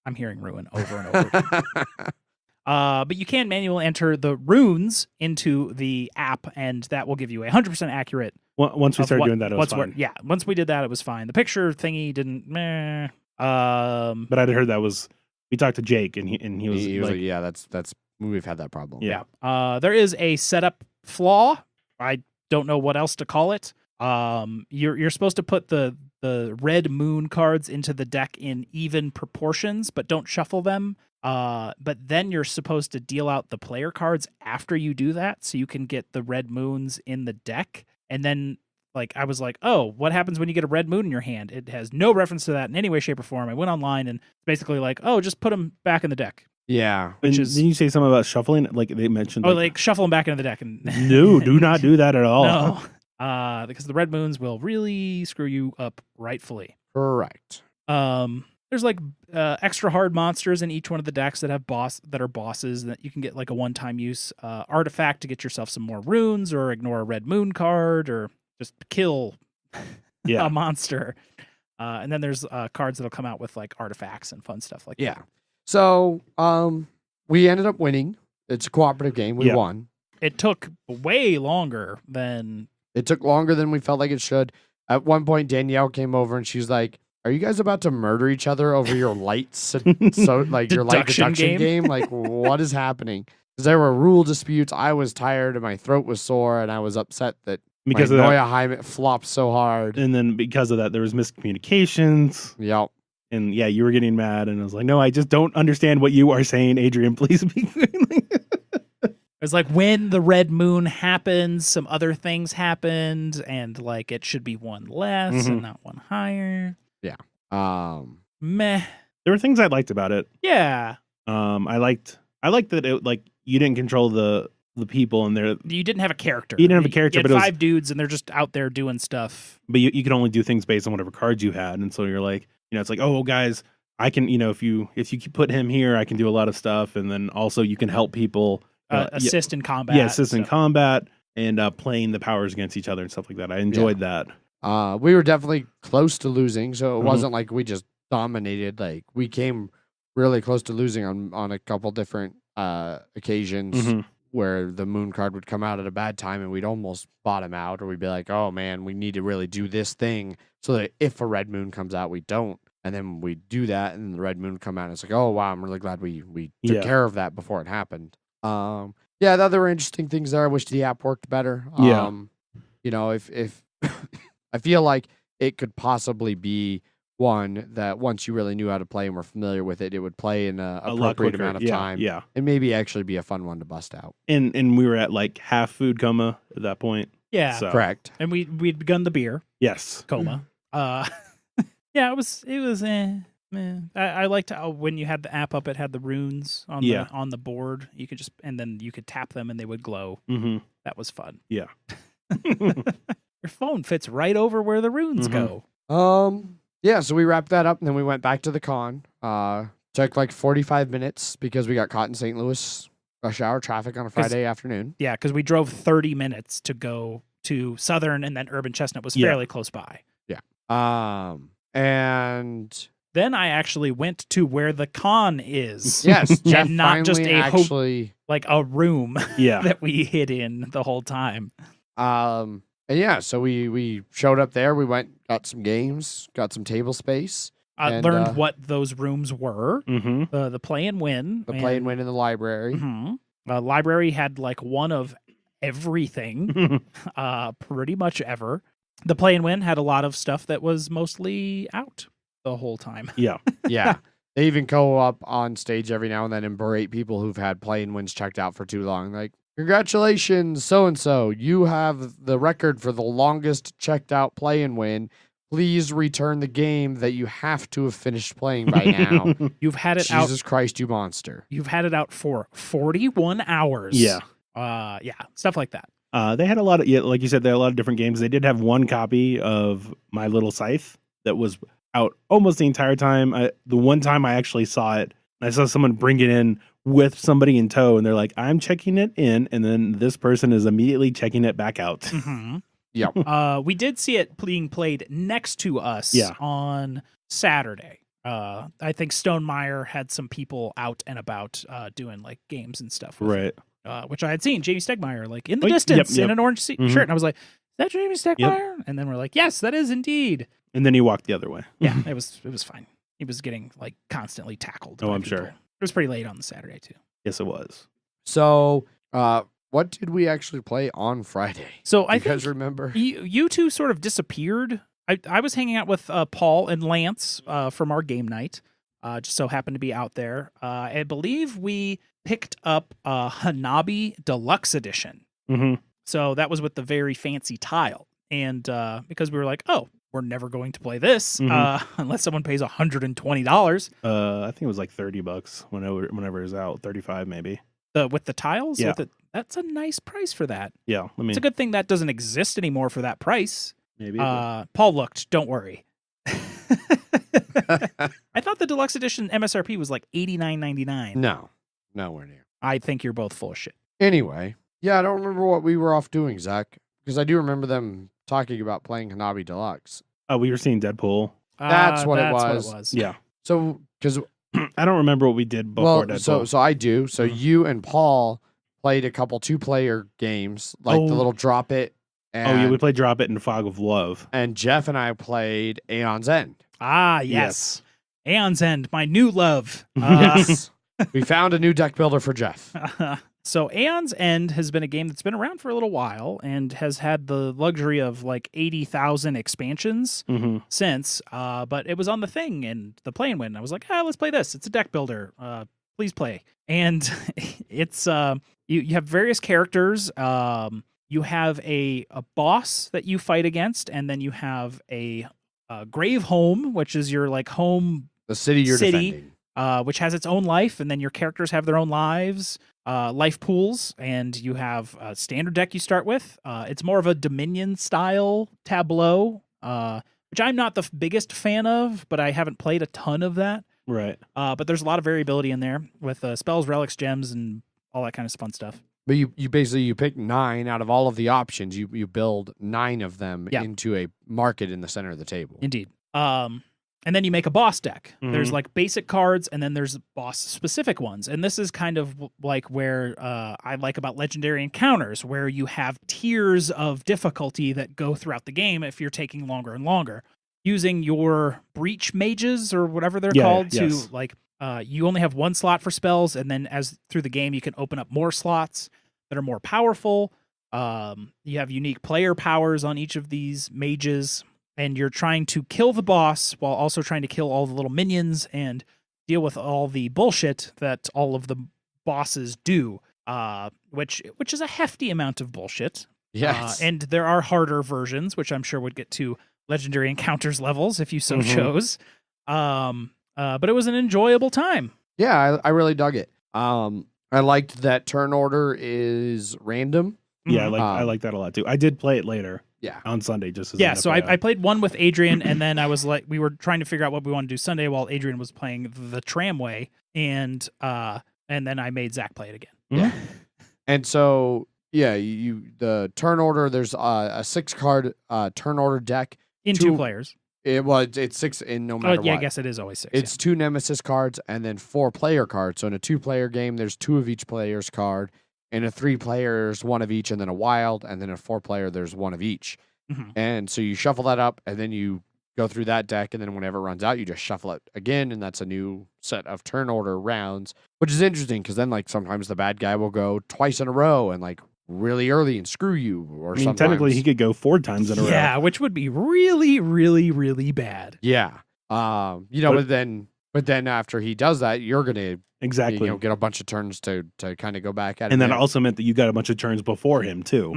I'm hearing ruin over and over again. But you can manually enter the runes into the app, and that will give you 100% accurate. Once we of started what- doing that, it was what's fine. what. Yeah, once we did that, it was fine. The picture thingy didn't. Meh. But I'd heard that was. We talked to Jake, and he was He was like, like, yeah, that's we've had that problem. Yeah. There is a setup flaw. I don't know what else to call it. You're supposed to put the red moon cards into the deck in even proportions, but don't shuffle them. But then you're supposed to deal out the player cards after you do that, so you can get the red moons in the deck. And then, like, I was like, oh, what happens when you get a red moon in your hand? It has no reference to that in any way, shape, or form. I went online and basically like, oh, just put them back in the deck. Yeah. And which is- didn't you say something about shuffling? Like they mentioned. Oh, like shuffle them back into the deck. And no, do not do that at all. No, because the red moons will really screw you up rightfully. Correct. There's like extra hard monsters in each one of the decks that are bosses that you can get like a one-time use artifact to get yourself some more runes, or ignore a red moon card, or just kill Yeah. a monster. And then there's cards that'll come out with like artifacts and fun stuff like that. Yeah. So we ended up winning. It's a cooperative game. We Yeah. won. It took way longer than It took longer than we felt like it should. At one point, Danielle came over and she's like, "Are you guys about to murder each other over your lights? So like your light Deduction deduction game? Like what is happening?" Because there were rule disputes. I was tired and my throat was sore, and I was upset that Because my of that, Noia Heimat flopped so hard. and then because of that, there was miscommunications. Yep. And yeah, you were getting mad, and I was like, "No, I just don't understand what you are saying, Adrian. Please be." It's like when the red moon happens, some other things happened, and like it should be one less and not one higher. Meh. There were things I liked about it. Yeah. I liked that it like you didn't control the people and you didn't have a character. You didn't have a character, you had but five dudes and they're just out there doing stuff. But you could only do things based on whatever cards you had, and so you're like, it's like, oh guys, I can, if you put him here, I can do a lot of stuff, and then also you can help people assist in combat. Yeah, assist in combat and playing the powers against each other and stuff like that. I enjoyed that. We were definitely close to losing, so it wasn't like we just dominated. Like we came really close to losing on a couple different occasions where the moon card would come out at a bad time and we'd almost bottom out, or we'd be like, oh man, we need to really do this thing so that if a red moon comes out, we don't. And then we do that, and the red moon come out, and it's like, oh wow, I'm really glad we took care of that before it happened. The other interesting things there. I wish the app worked better. If I feel like it could possibly be one that once you really knew how to play and were familiar with it, it would play in an appropriate amount of time. Yeah, and maybe actually be a fun one to bust out. And we were at like half food coma at that point. Yeah, so. Correct. And we'd begun the beer. Yes, coma. Yeah, it was. I liked how when you had the app up, it had the runes on the board. You could and then you could tap them and they would glow. That was fun. Yeah. Your phone fits right over where the runes go. Yeah, so we wrapped that up and then we went back to the con. Took like 45 minutes because we got caught in St. Louis rush hour traffic on a Friday afternoon. Yeah, because we drove 30 minutes to go to Southern, and then Urban Chestnut was fairly close by. Yeah. And then I actually went to where the con is. Yes, Jeff and not just like a room that we hid in the whole time. And yeah, so we showed up there. We went, got some games, got some table space. I learned what those rooms were. The play and win. The play and win in the library. Library had like one of everything, pretty much ever. The play and win had a lot of stuff that was mostly out the whole time. Yeah. They even go up on stage every now and then and berate people who've had play and wins checked out for too long. Like, congratulations, so-and-so. You have the record for the longest checked out play and win. Please return the game that you have to have finished playing by now. You've had it out. Jesus Christ, you monster. You've had it out for 41 hours. Yeah. Stuff like that. They had a lot of, like you said, they had a lot of different games. They did have one copy of My Little Scythe that was out almost the entire time. The one time I actually saw it, I saw someone bring it in with somebody in tow, and they're like, I'm checking it in, and then this person is immediately checking it back out. Yeah. We did see it being played next to us on Saturday. I think Stonemeyer had some people out and about doing like games and stuff. Right. Which I had seen Jamie Stegmeyer like in the distance in an orange shirt. And I was like, is that Jamie Stegmeyer? And then we're like, yes, that is indeed. And then he walked the other way. Yeah, it was fine. He was getting like constantly tackled. Oh, I'm people. sure. It was pretty late on the Saturday too. Yes, it was. So, what did we actually play on Friday? So I think remember you two sort of disappeared. I was hanging out with Paul and Lance from our game night. Just so happened to be out there. I believe we picked up Hanabi Deluxe Edition. So that was with the very fancy tile. And because we were like, oh, we're never going to play this unless someone pays $120. I think it was like $30 whenever it was out, 35 maybe. With the tiles? Yeah. That's a nice price for that. Yeah. I mean, it's a good thing that doesn't exist anymore for that price. Maybe. Paul looked, don't worry. I thought the deluxe edition MSRP was like $89.99. No, nowhere near. I think you're both full of shit. Anyway, I don't remember what we were off doing, Zach, because I do remember them talking about playing Hanabi Deluxe. We were seeing Deadpool. That's what it was. Yeah. So, because I don't remember what we did before Deadpool. So I do. So you and Paul played a couple 2-player games, like the little Drop It. And, we played Drop It and Fog of Love. And Jeff and I played Aeon's End. Ah, yes. Aeon's End, my new love. Yes. We found a new deck builder for Jeff. So Aeon's End has been a game that's been around for a little while and has had the luxury of like 80,000 expansions since. But it was on the thing and the play and win. I was like, let's play this. It's a deck builder. please play. And it's you have various characters. You have a boss that you fight against, and then you have a grave home, which is your like home The city you're defending. which has its own life, and then your characters have their own lives, life pools, and you have a standard deck you start with. It's more of a Dominion style tableau, which I'm not the biggest fan of, but I haven't played a ton of that. Right. But there's a lot of variability in there with spells, relics, gems, and all that kind of fun stuff. But you basically you pick 9 out of all of the options. You build 9 of them into a market in the center of the table. Indeed. And then you make a boss deck. There's like basic cards, and then there's boss specific ones. And this is kind of like where I like about legendary encounters, where you have tiers of difficulty that go throughout the game if you're taking longer and longer. Using your breach mages or whatever they're called to like you only have 1 slot for spells, and then as through the game you can open up more slots that are more powerful. You have unique player powers on each of these mages, and you're trying to kill the boss while also trying to kill all the little minions and deal with all the bullshit that all of the bosses do, which is a hefty amount of bullshit. Yes. And there are harder versions, which I'm sure would get to legendary encounters levels if you so chose. But it was an enjoyable time. Yeah, I really dug it. I liked that turn order is random. Yeah, I like that a lot too. I did play it later. Yeah. On Sunday, just as so I played one with Adrian, and then I was like, we were trying to figure out what we want to do Sunday while Adrian was playing the Tramway, and then I made Zach play it again. Yeah. And so the turn order, there's a 6-card turn order deck. In 2 players. It's 6 in no matter what. I guess it is always 6. It's 2 Nemesis cards and then 4 player cards. So in a 2-player game, there's 2 of each player's card. In a 3-player, there's 1 of each, and then a wild. And then a 4-player, there's 1 of each. And so you shuffle that up, and then you go through that deck, and then whenever it runs out, you just shuffle it again, and that's a new set of turn order rounds, which is interesting because then like sometimes the bad guy will go twice in a row and like really early and screw you, or sometimes technically he could go 4 times in a row. Yeah, which would be really, really, really bad. Yeah. But then after he does that, you're gonna exactly get a bunch of turns to kind of go back at it. And then it also meant that you got a bunch of turns before him too.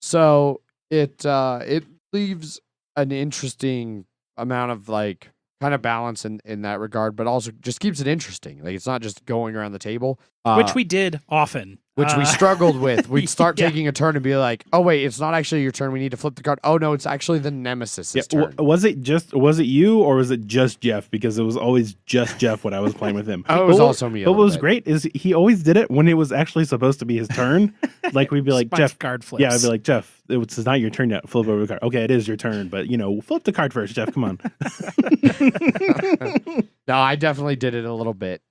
So it leaves an interesting amount of like kind of balance in that regard, but also just keeps it interesting. Like it's not just going around the table, which we did often. Which we struggled with. We'd start taking a turn and be like, "Oh wait, it's not actually your turn. We need to flip the card. Oh no, it's actually the Nemesis's turn." Was it you or was it just Jeff? Because it was always just Jeff when I was playing with him. Oh, it was also me. But what was great is he always did it when it was actually supposed to be his turn. Like we'd be like, "Jeff, card flips." Yeah, I'd be like, "Jeff, it's not your turn yet. Flip over the card." Okay, it is your turn, but flip the card first, Jeff. Come on. No, I definitely did it a little bit.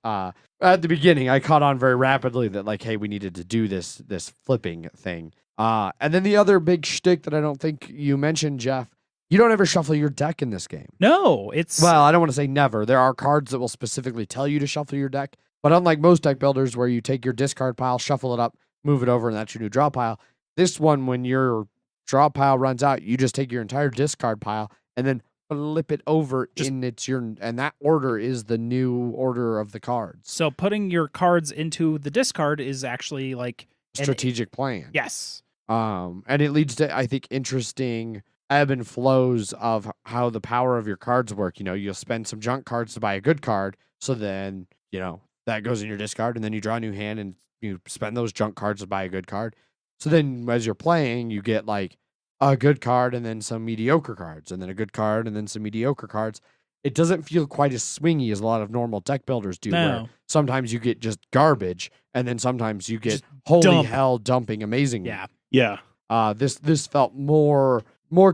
At the beginning, I caught on very rapidly that like, hey, we needed to do this flipping thing. And then the other big shtick that I don't think you mentioned, Jeff, you don't ever shuffle your deck in this game. No, well, I don't want to say never. There are cards that will specifically tell you to shuffle your deck, but unlike most deck builders where you take your discard pile, shuffle it up, move it over, and that's your new draw pile. This one, when your draw pile runs out, you just take your entire discard pile and then flip it over and that order is the new order of the cards. So putting your cards into the discard is actually like strategic plan. Yes. And it leads to, I think, interesting ebb and flows of how the power of your cards work. You'll spend some junk cards to buy a good card. So then, that goes in your discard and then you draw a new hand and you spend those junk cards to buy a good card. So then as you're playing, you get like a good card and then some mediocre cards and then a good card and then some mediocre cards. It doesn't feel quite as swingy as a lot of normal deck builders do. No. Where sometimes you get just garbage and then sometimes you get holy hell dumping amazing. Yeah. This felt more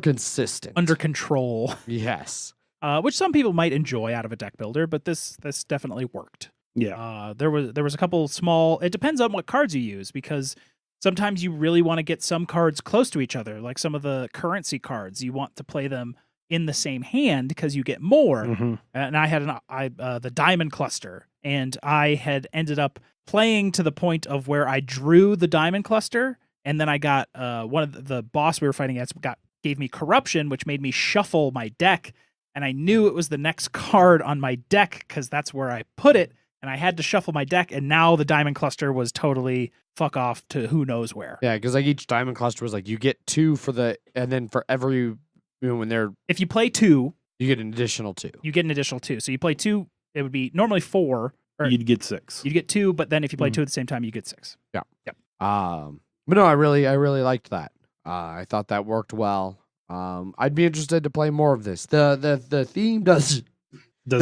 consistent. Under control. Yes. Which some people might enjoy out of a deck builder, but this definitely worked. Yeah. There was a couple small, it depends on what cards you use, because sometimes you really want to get some cards close to each other, like some of the currency cards. You want to play them in the same hand because you get more. And I had the diamond cluster, and I had ended up playing to the point of where I drew the diamond cluster, and then I got one of the boss we were fighting against gave me corruption, which made me shuffle my deck, and I knew it was the next card on my deck because that's where I put it. and I had to shuffle my deck, and now the diamond cluster was totally fuck off to who knows where. Yeah, because like each diamond cluster was like you get 2 for the, and then for every when they're If you play 2, you get an additional 2. you get an additional 2. So you play 2, it would be normally 4. Or You'd get 6. you'd get 2, but then if you play 2 at the same time, you get 6. But no, I really liked that. I thought that worked well. I'd be interested to play more of this. The theme does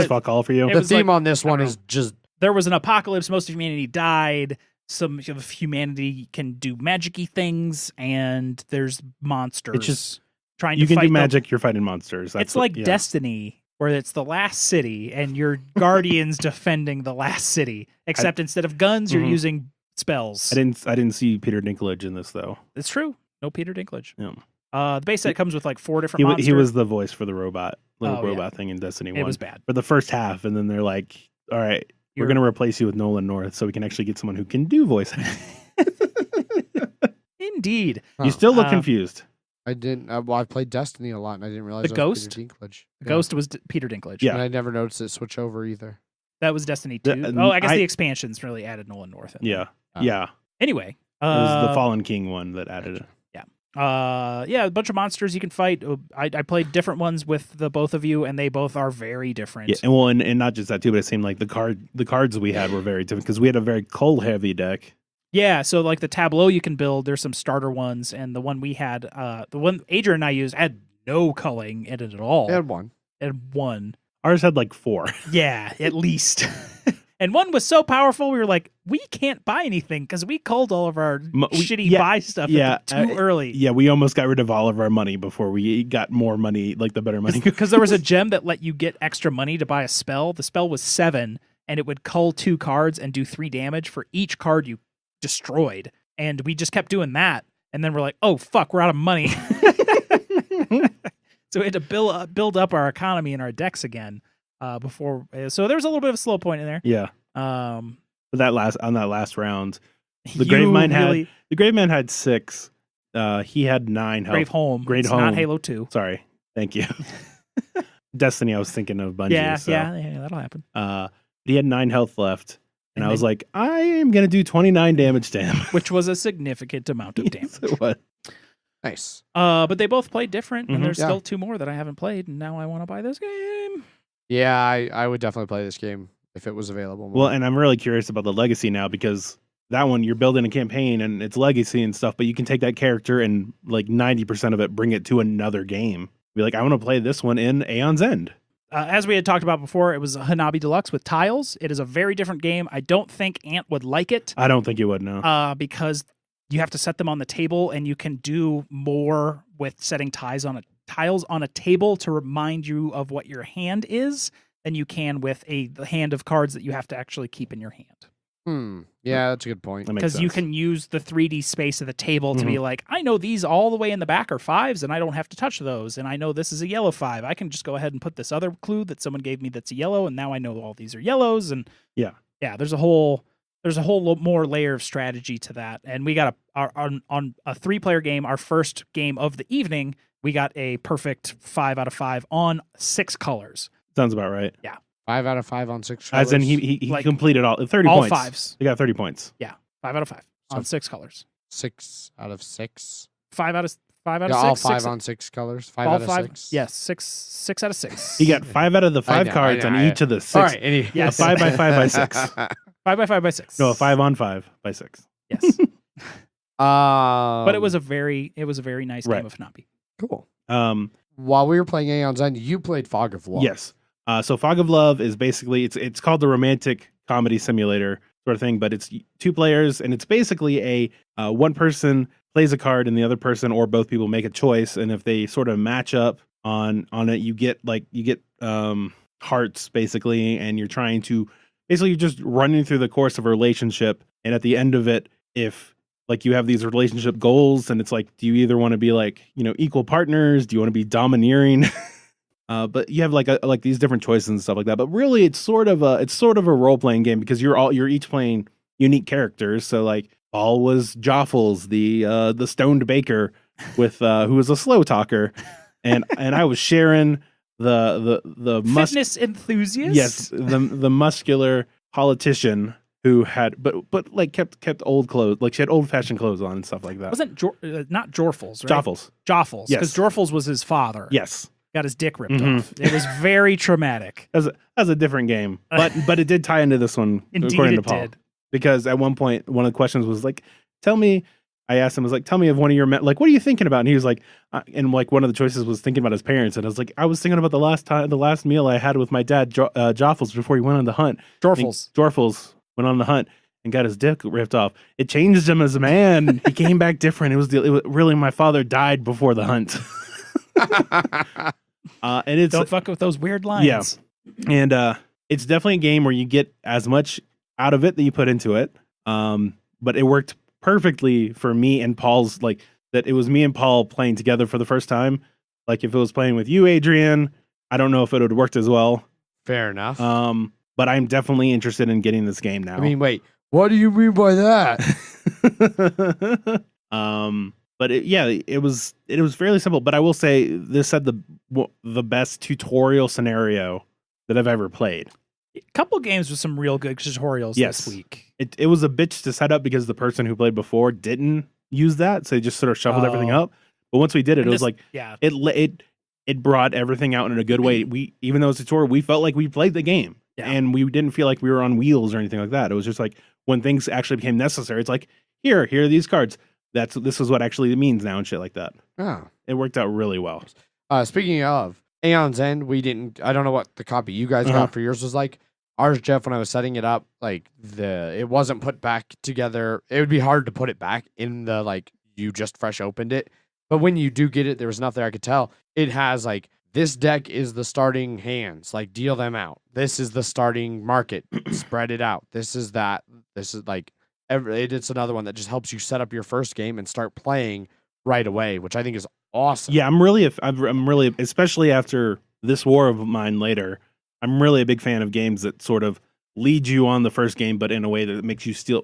fuck all for you? It the was theme like- on this one I don't is just There was an apocalypse. Most of humanity died. Some of humanity can do magic-y things, and there's monsters. It's just trying you to can fight do them. magic. You're fighting monsters. That's It's like yeah. Destiny, where it's the last city, and your guardians defending the last city. Except instead of guns, you're Mhm. using spells. I didn't see Peter Dinklage in this though. It's true. No Peter Dinklage. Yeah. The base set comes with like 4 different He monsters. was the voice for the little Oh, robot thing in Destiny 1 It was bad. for the first half, and then they're like, "All right, we're You're- going to replace you with Nolan North, so we can actually get someone who can do voice." Indeed. You still look Uh, confused. I didn't. Well, I played Destiny a lot, and I didn't realize The that was Ghost? Peter Dinklage. The Ghost was Peter Dinklage. Yeah. And I never noticed it switch over either. That was Destiny 2. The- Oh, I guess I- the expansions really added Nolan North. in there. Yeah, Oh. yeah. Anyway. It was the Fallen King one that added it. Yeah, a bunch of monsters you can fight. I played different ones with the both of you, and they both are very different. Yeah, and not just that too, but it seemed like the cards we had were very different because we had a very cold heavy deck. Yeah, so like the tableau you can build, there's some starter ones, and the one we had, the one Adrian and I used had no culling in it at all. They had one. It had one. Ours had like 4. Yeah, at least. And one was so powerful, we were like, we can't buy anything because we culled all of our shitty buy stuff too early. Yeah, we almost got rid of all of our money before we got more money, like the better money. Because there was a gem that let you get extra money to buy a spell. The spell was 7, and it would cull 2 cards and do 3 damage for each card you destroyed. And we just kept doing that. And then we're like, oh, fuck, we're out of money. So we had to build up our economy and our decks again before. So there was a little bit of a slow point in there. Yeah. Um, But that last round, the you Graveman had 6. He had 9 health. Grave Home. Grave It's Home. not Halo 2. Sorry. Thank you. Destiny, I was thinking of Bungie. Yeah, so. yeah, that'll happen. He had 9 health left. And I was then- like, I am going to do 29 damage to him. Which was a significant amount of damage. Yes, it was. Nice. But they both played different, and Mhm. there's Yeah. still 2 more that I haven't played, and now I want to buy this game. Yeah, I would definitely play this game if it was available. Well, and I'm really curious about the legacy now because that one you're building a campaign and it's legacy and stuff, but you can take that character and like 90% of it, bring it to another game. Be like, I want to play this one in Aeon's End. As we had talked about before, it was a Hanabi Deluxe with tiles. It is a very different game. I don't think Ant would like it I don't think you would know. because you have to set them on the table, and you can do more with setting tiles on a table to remind you of what your hand is than you can with the hand of cards that you have to actually keep in your hand. Yeah, that's a good point. That makes Because you sense. can use the 3D space of the table to Mm-hmm. be like, I know these all the way in the back are 5s, and I don't have to touch those. And I know this is a yellow 5. I can just go ahead and put this other clue that someone gave me that's a yellow, and now I know all these are yellows. And Yeah. there's a whole more layer of strategy to that. And we got on a 3-player game, our first game of the evening, we got a perfect 5 out of 5 on 6 colors. Sounds about right. 5 out of 5 on 6. As in, colors. he Like, completed all 30 all points. 5s. He got 30 points. 5 out of 5 on So- 6 colors. 6 out of 6. 5 out of 6. Yeah, all 6 5 on 6 colors. 5 all out of 5. 6. Yes, 6 out of 6. He got 5 out of the 5 know, cards I on know. each of the 6. All right. Any, Yes. A 5 by 5 by 6. 5 by 5 by 6. No, a 5 on 5 by 6. Yes. but But it was a very nice Right. game of Hanabi. cool. Um, While we were playing Aeon's End, you played Fog of War. Yes. So Fog of Love is basically it's called the romantic comedy simulator sort of thing, but it's 2 players and it's basically a one person plays a card and the other person or both people make a choice, and if they sort of match up on it, you get hearts basically, and you're trying to basically you're just running through the course of a relationship, and at the end of it, if like you have these relationship goals, and it's like, do you either want to be like, equal partners? Do you want to be domineering? But you have like these different choices and stuff like that. But really, it's sort of a role playing game because you're each playing unique characters. So like Paul was Joffles, the stoned baker with who was a slow talker, and I was Sharon, the Fitness enthusiast? yes, the muscular politician who had but like kept old clothes, like she had old fashioned clothes on and stuff like that. Wasn't not Jorfels, right? Joffles. Joffles, Yes. because Jorfels was his father. Yes. Got his dick ripped off. It was very traumatic. That was a different game, but it did tie into this one. Indeed, according to it Paul. did. Because at one point, one of the questions was like, "Tell me." I asked him, "Was like, tell me of one of your like, what are you thinking about?" And he was like, and like one of the choices was thinking about his parents, and I was like, I was thinking about the last meal I had with my dad, Joffles, before he went on the hunt. Jorfels went on the hunt and got his dick ripped off. It changed him as a man. He came back different. It was really my father died before the hunt. And it's Don't fuck with those weird lines. Yeah. And it's definitely a game where you get as much out of it that you put into it. But it worked perfectly for me and Paul's, like, that it was me and Paul playing together for the first time. Like, if it was playing with you, Adrian, I don't know if it would have worked as well. Fair enough. But I'm definitely interested in getting this game now. I mean, wait, what do you mean by that? But it was fairly simple. But I will say this had the best tutorial scenario that I've ever played. A couple games with some real good tutorials this week. It was a bitch to set up because the person who played before didn't use that, so they just sort of shuffled everything up. But once we did it, it was like it brought everything out in a good way. We, even though it's a tutorial, we felt like we played the game, and we didn't feel like we were on wheels or anything like that. It was just like when things actually became necessary, it's like here are these cards. This is what actually it means now and shit like that. Oh. It worked out really well. Speaking of Aeon's End, I don't know what the copy you guys got for yours was like. Ours, Jeff, when I was setting it up, like it wasn't put back together. It would be hard to put it back in the, like, you just fresh opened it. But when you do get it, there was enough there I could tell. It has like, this deck is the starting hands, like deal them out. This is the starting market, spread it out. This is that. This is like, it's another one that just helps you set up your first game and start playing right away, which I think is awesome. Yeah, I'm really, especially after this war of mine later, I'm really a big fan of games that sort of lead you on the first game, but in a way that makes you still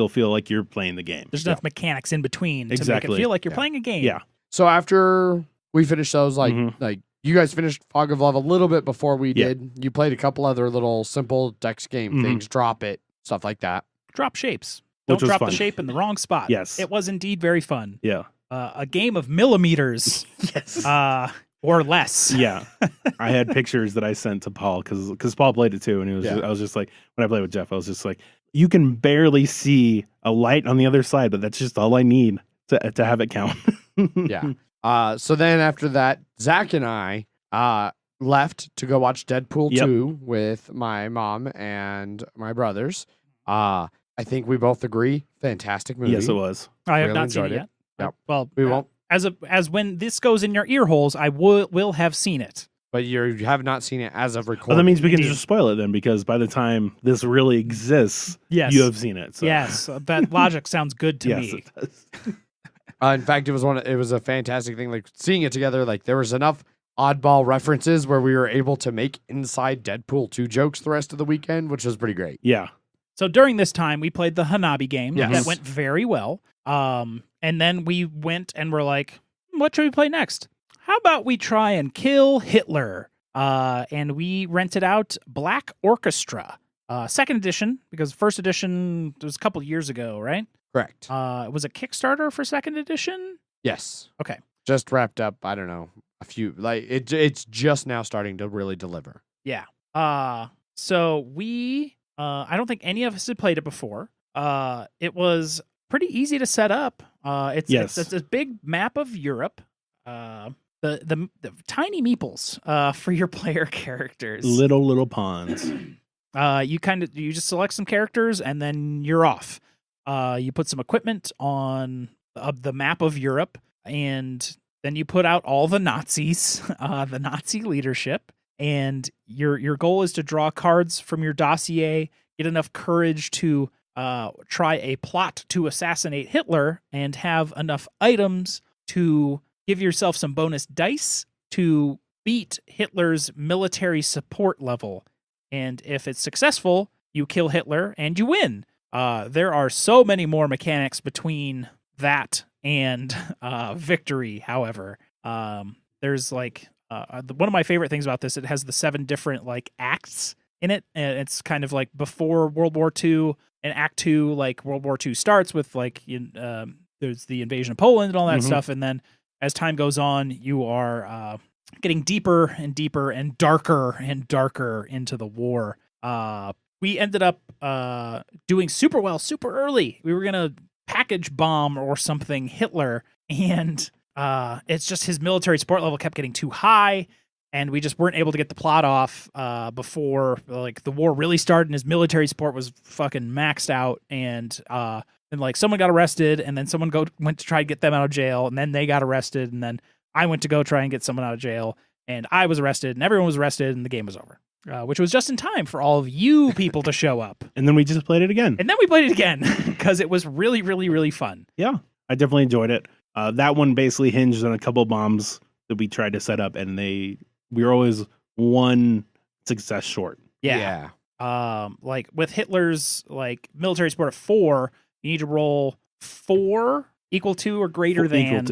feel like you're playing the game. There's enough mechanics in between to make it feel like you're playing a game. Yeah. So after we finished those, like you guys finished Fog of Love a little bit before we did. You played a couple other little simple Dex game things, drop it, stuff like that. Drop shapes. Don't drop the shape in the wrong spot. Yes. It was indeed very fun. Yeah. A game of millimeters. Yes. Or less. Yeah. I had pictures that I sent to Paul because Paul played it too. And I was just like, when I played with Jeff, I was just like, you can barely see a light on the other side, but that's just all I need to have it count. Yeah. So then after that, Zach and I left to go watch Deadpool 2 with my mom and my brothers. I think we both agree. Fantastic movie. Yes, it was. I have not seen it yet. Yep. Well, we won't. As when this goes in your ear holes, I will have seen it. But you have not seen it as of recording. Well, that means we can just spoil it then, because by the time this really exists, you have seen it. So. Yes, that logic sounds good to me. It does. In fact, it was a fantastic thing. Like seeing it together, like there was enough oddball references where we were able to make inside Deadpool 2 jokes the rest of the weekend, which was pretty great. Yeah. So during this time, we played the Hanabi game. Yes. That went very well. And then we went and were like, what should we play next? How about we try and kill Hitler? And we rented out Black Orchestra, second edition, because first edition was a couple years ago, right? Correct. Was it Kickstarter for second edition? Yes. Okay. Just wrapped up, I don't know, a few, like it's just now starting to really deliver. Yeah. So we, I don't think any of us had played it before. It was pretty easy to set up. It's a big map of Europe. The tiny meeples for your player characters. Little pawns. You just select some characters and then you're off. You put some equipment on the map of Europe, and then you put out all the Nazis, the Nazi leadership, and your goal is to draw cards from your dossier, get enough courage to try a plot to assassinate Hitler, and have enough items to give yourself some bonus dice to beat Hitler's military support level. And if it's successful, you kill Hitler and you win. There are so many more mechanics between that and victory, however. There's like one of my favorite things about this, it has the 7 different like acts in it. And it's kind of like before World War II and Act 2, like World War II starts with like there's the invasion of Poland and all that stuff, and then as time goes on, you are getting deeper and deeper and darker into the war. We ended up doing super well super early. We were gonna package bomb or something Hitler, and it's just his military support level kept getting too high, and we just weren't able to get the plot off before like the war really started, and his military support was fucking maxed out, and like someone got arrested, and then someone went to try to get them out of jail, and then they got arrested, and then I went to go try and get someone out of jail, and I was arrested, and everyone was arrested, and the game was over. Which was just in time for all of you people to show up. And then we just played it again. And then we played it again because it was really, really, really fun. Yeah, I definitely enjoyed it. That one basically hinged on a couple bombs that we tried to set up, and we were always one success short. Yeah. Like with Hitler's like military support of 4, you need to roll 4 equal to or greater than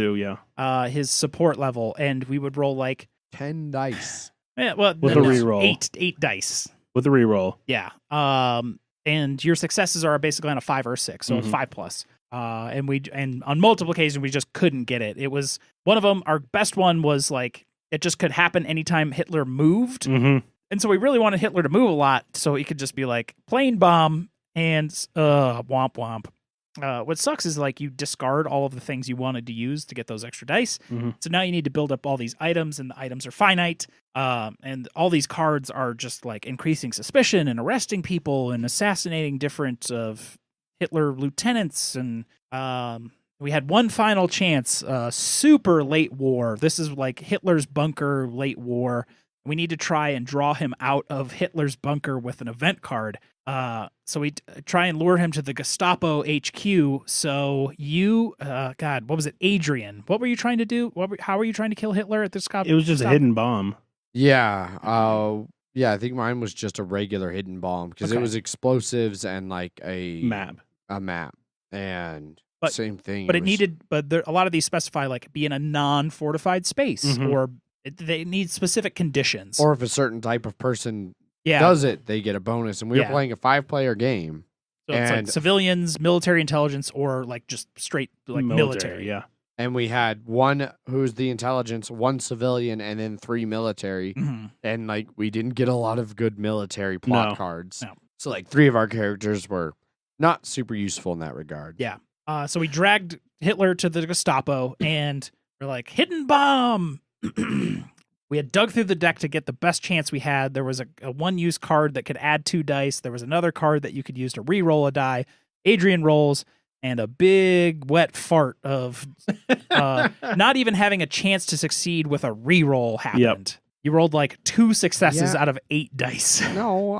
his support level, and we would roll like 10 dice. Yeah, well, with a reroll. 8 dice. With a reroll. Yeah. And your successes are basically on a 5 or a 6, so 5 plus. And on multiple occasions we just couldn't get it. It was one of them. Our best one was like it just could happen anytime Hitler moved, and so we really wanted Hitler to move a lot, so he could just be like plane bomb and womp womp. What sucks is like you discard all of the things you wanted to use to get those extra dice. So now you need to build up all these items, and the items are finite. And all these cards are just like increasing suspicion and arresting people and assassinating different of Hitler lieutenants. And we had one final chance, super late war. This is like Hitler's bunker late war. We need to try and draw him out of Hitler's bunker with an event card. So we try and lure him to the Gestapo HQ. So you, God, what was it? Adrian, what were you trying to do? How were you trying to kill Hitler at the Gestapo? It was just a hidden bomb. Yeah. Yeah, I think mine was just a regular hidden bomb because it was explosives and like a map. And same thing. But a lot of these specify like be in a non-fortified space or they need specific conditions. Or if a certain type of person does it, they get a bonus. And we were playing a 5-player game. So it's like civilians, military intelligence, or like just straight like military. Yeah. And we had one who's the intelligence, one civilian, and then 3 military. And like we didn't get a lot of good military plot cards. No. So like 3 of our characters were not super useful in that regard. Yeah. So we dragged Hitler to the Gestapo, and we're like, hidden bomb. We had dug through the deck to get the best chance we had. There was a one-use card that could add 2 dice. There was another card that you could use to re-roll a die. Adrian rolls, and a big wet fart of not even having a chance to succeed with a re-roll happened. You rolled like 2 successes out of 8 dice. No,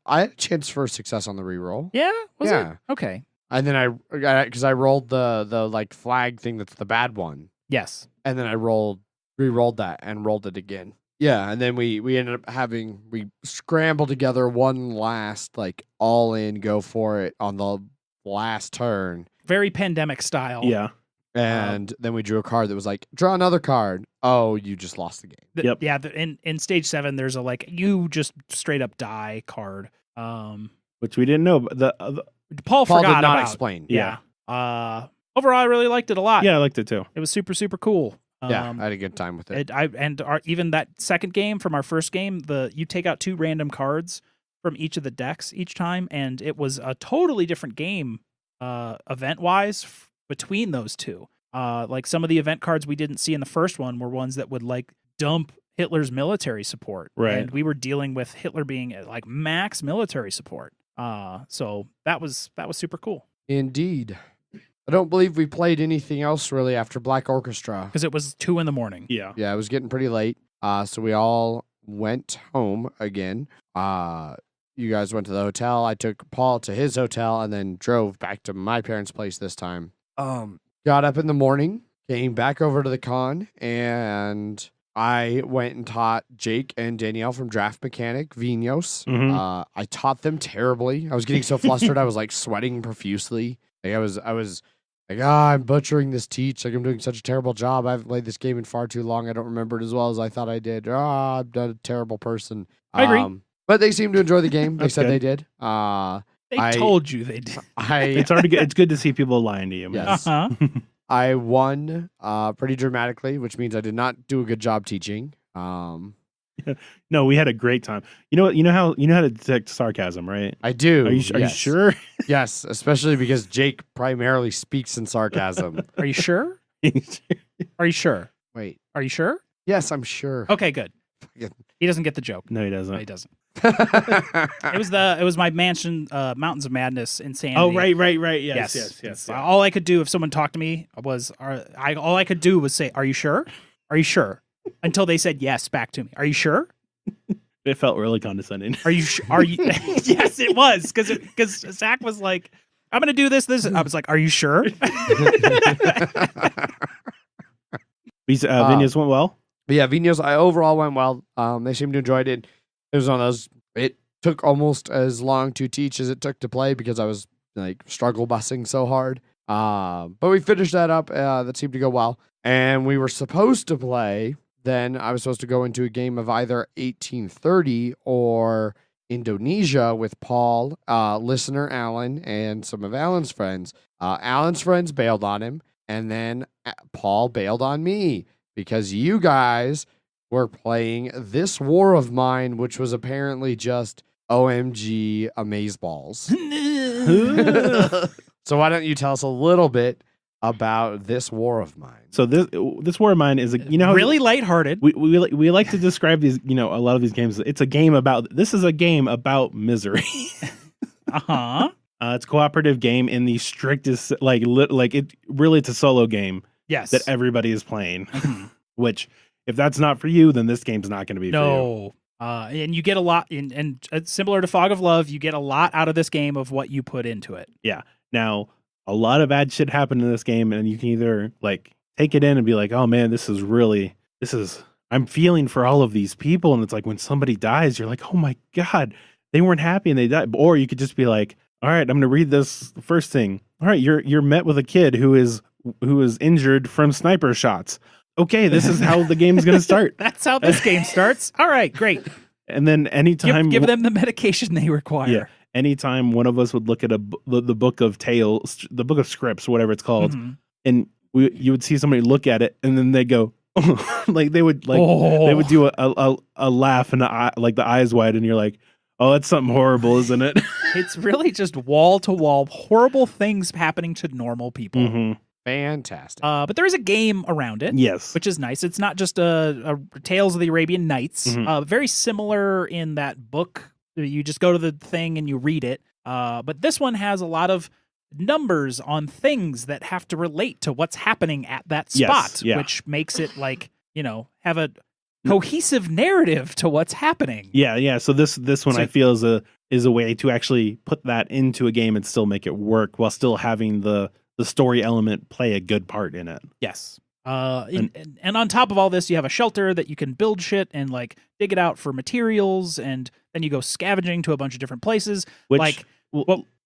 I had a chance for a success on the re-roll. Yeah? Was it? Okay. And then because I rolled the like flag thing that's the bad one. Yes. And then I re-rolled that and rolled it again. Yeah, and then we ended up we scrambled together one last like all in go for it on the last turn. Very pandemic style. Yeah. And then we drew a card that was like, draw another card. Oh, you just lost the game. Yeah, in stage 7 there's a like you just straight up die card. Which we didn't know, but Paul forgot did not about. Explain. Yeah. Overall I really liked it a lot. Yeah, I liked it too. It was super, super cool. Yeah, I had a good time with it. Even that second game from our first game, you take out 2 random cards from each of the decks each time, and it was a totally different game event-wise between those 2. Like some of the event cards we didn't see in the first one were ones that would like dump Hitler's military support. Right. And we were dealing with Hitler being at like max military support. So that was super cool. Indeed. I don't believe we played anything else really after Black Orchestra. Because it was 2 a.m. Yeah. Yeah, it was getting pretty late. So we all went home again. You guys went to the hotel. I took Paul to his hotel and then drove back to my parents' place this time. Got up in the morning, came back over to the con, and I went and taught Jake and Danielle from Draft Mechanic, Vinhos. I taught them terribly. I was getting so flustered. I was like sweating profusely. Like I was like, I'm butchering this teach. Like I'm doing such a terrible job. I've played this game in far too long. I don't remember it as well as I thought I did. I'm a terrible person. I agree. But they seemed to enjoy the game. They That's said good. they did. They told you they did. It's already good. It's good to see people lying to you, man. Yes. Uh-huh. I won pretty dramatically, which means I did not do a good job teaching. No, we had a great time. You know how to detect sarcasm, right? I do. Are you yes. sure? Yes, especially because Jake primarily speaks in sarcasm. Are you sure? Are you sure? Wait. Are you sure? Yes, I'm sure. Okay, good. He doesn't get the joke. No, he doesn't. No, he doesn't. It was my mansion, Mountains of Madness insanity. Oh, right. Yes. All I could do if someone talked to me was, all I could do was say, "Are you sure? Are you sure?" Until they said yes back to me. Are you sure? It felt really condescending. Are you? Are you? Yes, it was because Zach was like, "I'm gonna do this." I was like, "Are you sure?" Vinhos went well. But yeah, Vinhos overall went well. They seemed to enjoy it. It was one of those. It took almost as long to teach as it took to play because I was like struggle busing so hard. But we finished that up. That seemed to go well, and we were supposed to play. Then I was supposed to go into a game of either 1830 or Indonesia with Paul, listener Alan, and some of Alan's friends. Alan's friends bailed on him, and then Paul bailed on me because you guys were playing This War of Mine, which was apparently just OMG Amazeballs. So why don't you tell us a little bit about This War of Mine? So this War of Mine is really lighthearted. We like to describe these, a lot of these games. This is a game about misery. Uh-huh. It's a cooperative game in the strictest, it's a solo game. Yes. That everybody is playing. Which, if that's not for you, then this game's not going to be for you. No. And you get a lot, and it's similar to Fog of Love, you get a lot out of this game of what you put into it. Yeah. Now, a lot of bad shit happened in this game, and you can either take it in and be like, oh man, I'm feeling for all of these people. And it's like when somebody dies, you're like, oh my God, they weren't happy and they died. Or you could just be like, all right, I'm going to read this first thing. All right, you're met with a kid who is injured from sniper shots. Okay, this is how the game's going to start. That's how this game starts. All right, great. And then anytime give them the medication they require. Yeah. Anytime one of us would look at the book of tales, the book of scripts, whatever it's called, and you would see somebody look at it, and then they go, they would do a laugh and the eyes wide, and you're like, oh, that's something horrible, isn't it? It's really just wall to wall horrible things happening to normal people. Mm-hmm. Fantastic. But there is a game around it. Yes. Which is nice. It's not just a Tales of the Arabian Nights. Very similar in that book. You just go to the thing and you read it. But this one has a lot of numbers on things that have to relate to what's happening at that spot, which makes it have a cohesive narrative to what's happening. Yeah. So this one I feel is a way to actually put that into a game and still make it work while still having the story element play a good part in it. Yes. And on top of all this, you have a shelter that you can build shit and dig it out for materials, and then you go scavenging to a bunch of different places.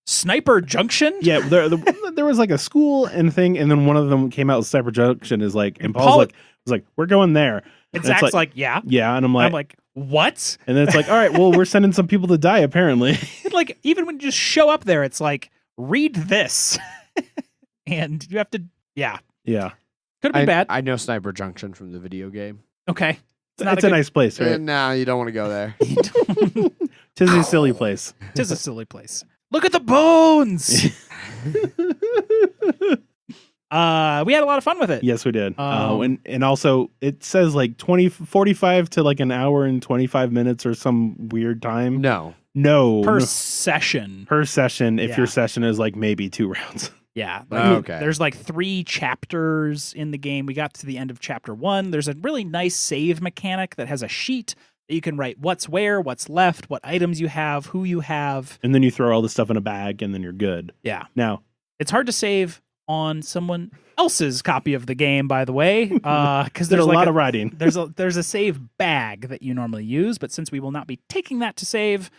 Sniper Junction? Yeah, there was a school and thing, and then one of them came out with Sniper Junction and Paul was like, we're going there. And Zach's like, yeah. Yeah, and I'm like, what? And then it's like, all right, well, we're sending some people to die, apparently. Even when you just show up there, it's like, read this. And you have to, yeah. Could have been bad. I know Sniper Junction from the video game. Okay. It's a nice place, right? No, you don't want to go there. Tis a silly place. Tis a silly place. Look at the bones! We had a lot of fun with it. Yes, we did. And also, it says 45 to an hour and 25 minutes or some weird time. No. Per session. Per session, if your session is maybe 2 rounds. Yeah. Okay. There's 3 chapters in the game. We got to the end of chapter 1. There's a really nice save mechanic that has a sheet that you can write what's where, what's left, what items you have, who you have. And then you throw all the stuff in a bag and then you're good. Yeah. Now, it's hard to save on someone else's copy of the game, by the way, because there's a lot of writing. There's a save bag that you normally use, but since we will not be taking that to save,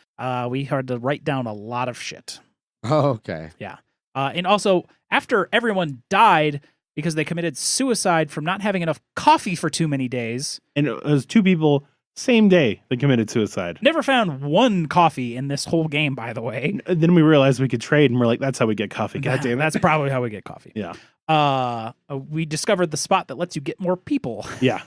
we had to write down a lot of shit. Oh, okay. Yeah. And also, after everyone died because they committed suicide from not having enough coffee for too many days. And it was 2 people Same day, they committed suicide. Never found one coffee in this whole game, by the way. Then we realized we could trade, and we're like, that's how we get coffee. God damn it. That's probably how we get coffee. Yeah. We discovered the spot that lets you get more people. Yeah.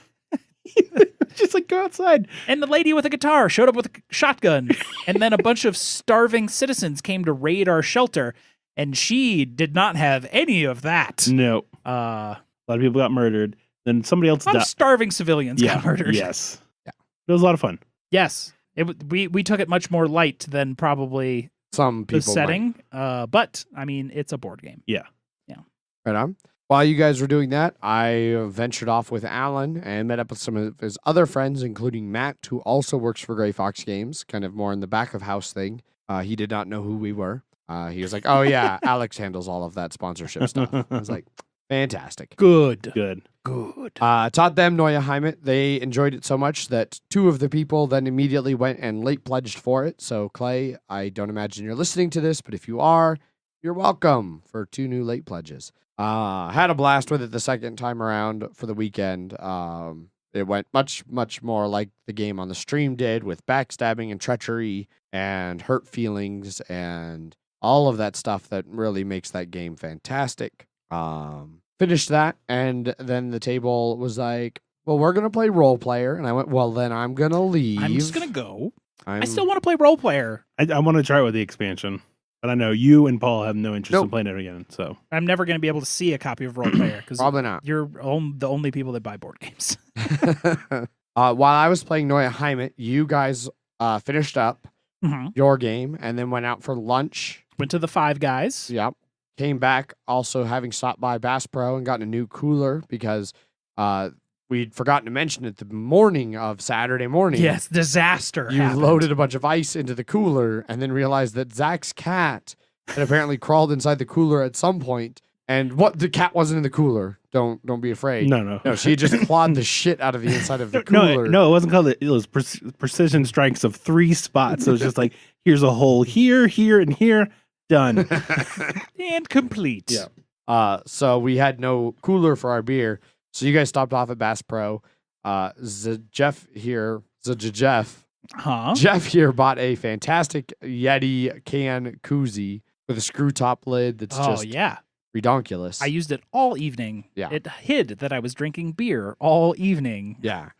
Just like go outside. And the lady with a guitar showed up with a shotgun. And then a bunch of starving citizens came to raid our shelter. And she did not have any of that. No. A A lot of people got murdered. Then somebody else lot died. of starving civilians got murdered. Yes. Yeah. It was a lot of fun. Yes. We took it much more light than probably Some people the setting. But, I mean, it's a board game. Yeah. Right on. While you guys were doing that, I ventured off with Alan and met up with some of his other friends, including Matt, who also works for Gray Fox Games, kind of more in the back of house thing. He did not know who we were. He was like, oh, yeah, Alex handles all of that sponsorship stuff. I was like, fantastic. Good. Taught them Neue Heimat. They enjoyed it so much that two of the people then immediately went and late pledged for it. So, Clay, I don't imagine you're listening to this, but if you are, you're welcome for 2 new late pledges. Had a blast with it the second time around for the weekend. It went much, much more like the game on the stream did, with backstabbing and treachery and hurt feelings and all of that stuff that really makes that game fantastic. Finished that, and then the table was like, well, we're going to play role player. And I went, well, then I'm going to leave. I'm just going to go. I still want to play role player. I want to try it with the expansion. But I know you and Paul have no interest in playing it again. So I'm never going to be able to see a copy of Role Player because Probably not. You're the only people that buy board games. While I was playing Neue Heimat, you guys finished up your game and then went out for lunch. Went to the Five Guys. Yep. Came back also having stopped by Bass Pro and gotten a new cooler because we'd forgotten to mention it the morning of Saturday morning. Yes, disaster. You happened. loaded a bunch of ice into the cooler and then realized that Zach's cat had apparently crawled inside the cooler at some point. And the cat wasn't in the cooler. Don't be afraid. No. No, she just clawed the shit out of the inside of the cooler. No, it wasn't called it. It was precision strikes of 3 spots. So it was just like, here's a hole here, here, and here. Done. And complete. Yeah. So we had no cooler for our beer. So you guys stopped off at Bass Pro. Jeff here bought a fantastic Yeti can koozie with a screw top lid that's just redonkulous. I used it all evening. Yeah. It hid that I was drinking beer all evening. Yeah.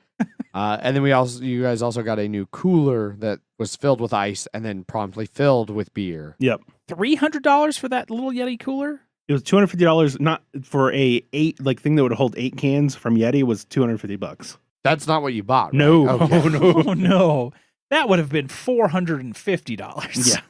And then you guys also got a new cooler that was filled with ice and then promptly filled with beer. Yep. $300 for that little Yeti cooler? It was $250, not for a 8 thing that would hold 8 cans from Yeti was $250. That's not what you bought, right? No. Okay. Oh no. That would have been $450. Yeah.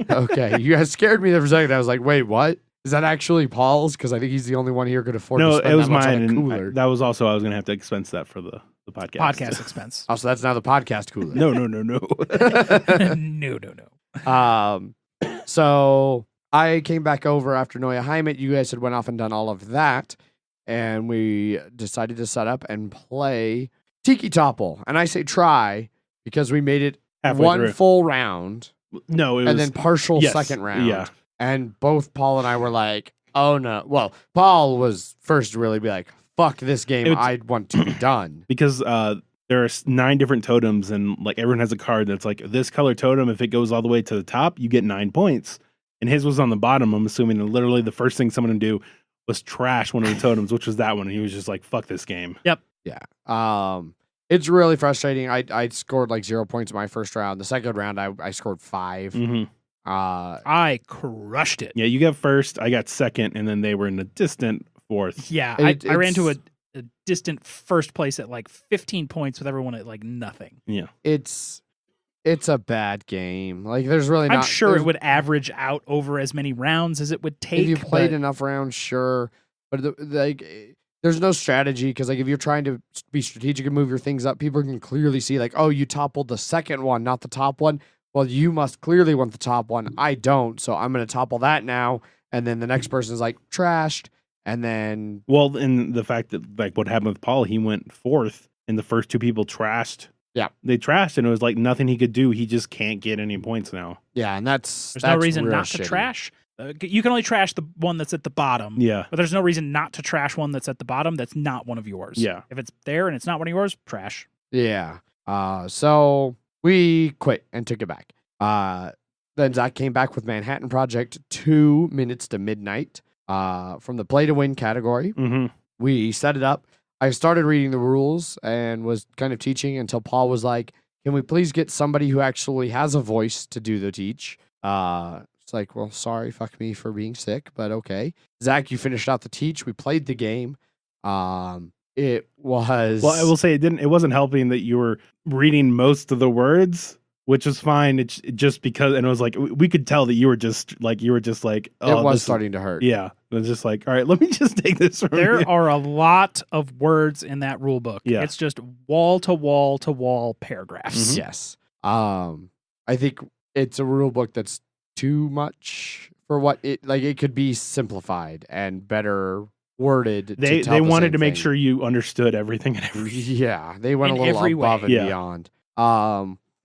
Okay. You guys scared me there for a second. I was like, wait, what? Is that actually Paul's? Because I think he's the only one here who could afford to spend it was that much mine. on a cooler. That was also, I was going to have to expense that for the podcast. Podcast expense. Oh, so that's now the podcast cooler. No. No. So I came back over after Neue Heimat. You guys had went off and done all of that. And we decided to set up and play Tiki Topple. And I say try because we made it Halfway one through. full round. No, it was. And then partial second round. Yeah. And both Paul and I were like, oh no. Well, Paul was first to really be like, fuck this game. I want to be done. Because there are 9 different totems, and everyone has a card that's like, this color totem, if it goes all the way to the top, you get 9 points. And his was on the bottom, I'm assuming, and literally the first thing someone would do was trash one of the totems, which was that one. And he was just like, fuck this game. Yep. Yeah. It's really frustrating. I scored 0 points in my first round. The second round, I scored 5. Mm-hmm. I crushed it. Yeah, you got first, I got second, and then they were in a distant fourth. Yeah, I ran to a distant first place at 15 points with everyone at nothing. Yeah. It's a bad game. There's really not. I'm sure it would average out over as many rounds as it would take. If you played enough rounds, sure. But there's no strategy because if you're trying to be strategic and move your things up, people can clearly see oh, you toppled the second one, not the top one. Well, you must clearly want the top one. I don't, so I'm going to topple that now. And then the next person's trashed. And then... Well, and the fact that what happened with Paul, he went fourth, and the first 2 people trashed. Yeah. They trashed, and it was nothing he could do. He just can't get any points now. Yeah, and there's no reason not shitty. to trash. You can only trash the one that's at the bottom. Yeah. But there's no reason not to trash one that's at the bottom that's not one of yours. Yeah. If it's there and it's not one of yours, trash. Yeah. So we quit and took it back. Then Zach came back with Manhattan Project 2 minutes to midnight from the play to win category. Mm-hmm. We set it up. I started reading the rules and was kind of teaching until Paul was like, can we please get somebody who actually has a voice to do the teach? It's like, well, sorry, fuck me for being sick, but okay. Zach, you finished out the teach. We played the game. It was... Well, I will say it wasn't helping that you were reading most of the words, which was fine. It's just because, and it was like, we could tell that you were just like, oh, it was starting to hurt. Yeah. It was just like, all right, let me just take this from There you. are a lot of words in that rule book. Yeah. It's just wall to wall to wall paragraphs. Mhm. Yes. I think it's a rule book that's too much for what it could be simplified and better worded. They wanted to make sure you understood everything and everything. Yeah, they went In a little every above way. and Yeah. beyond.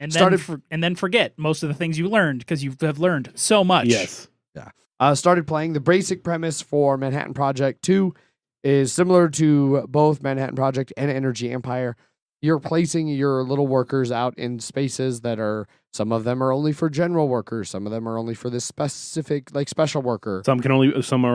And then forget most of the things you learned because you have learned so much. Yes. Started playing. The basic premise for Manhattan Project 2 is similar to both Manhattan Project and Energy Empire. You're placing your little workers out in spaces that are, some of them are only for general workers, some of them are only for this specific, like special worker. Some are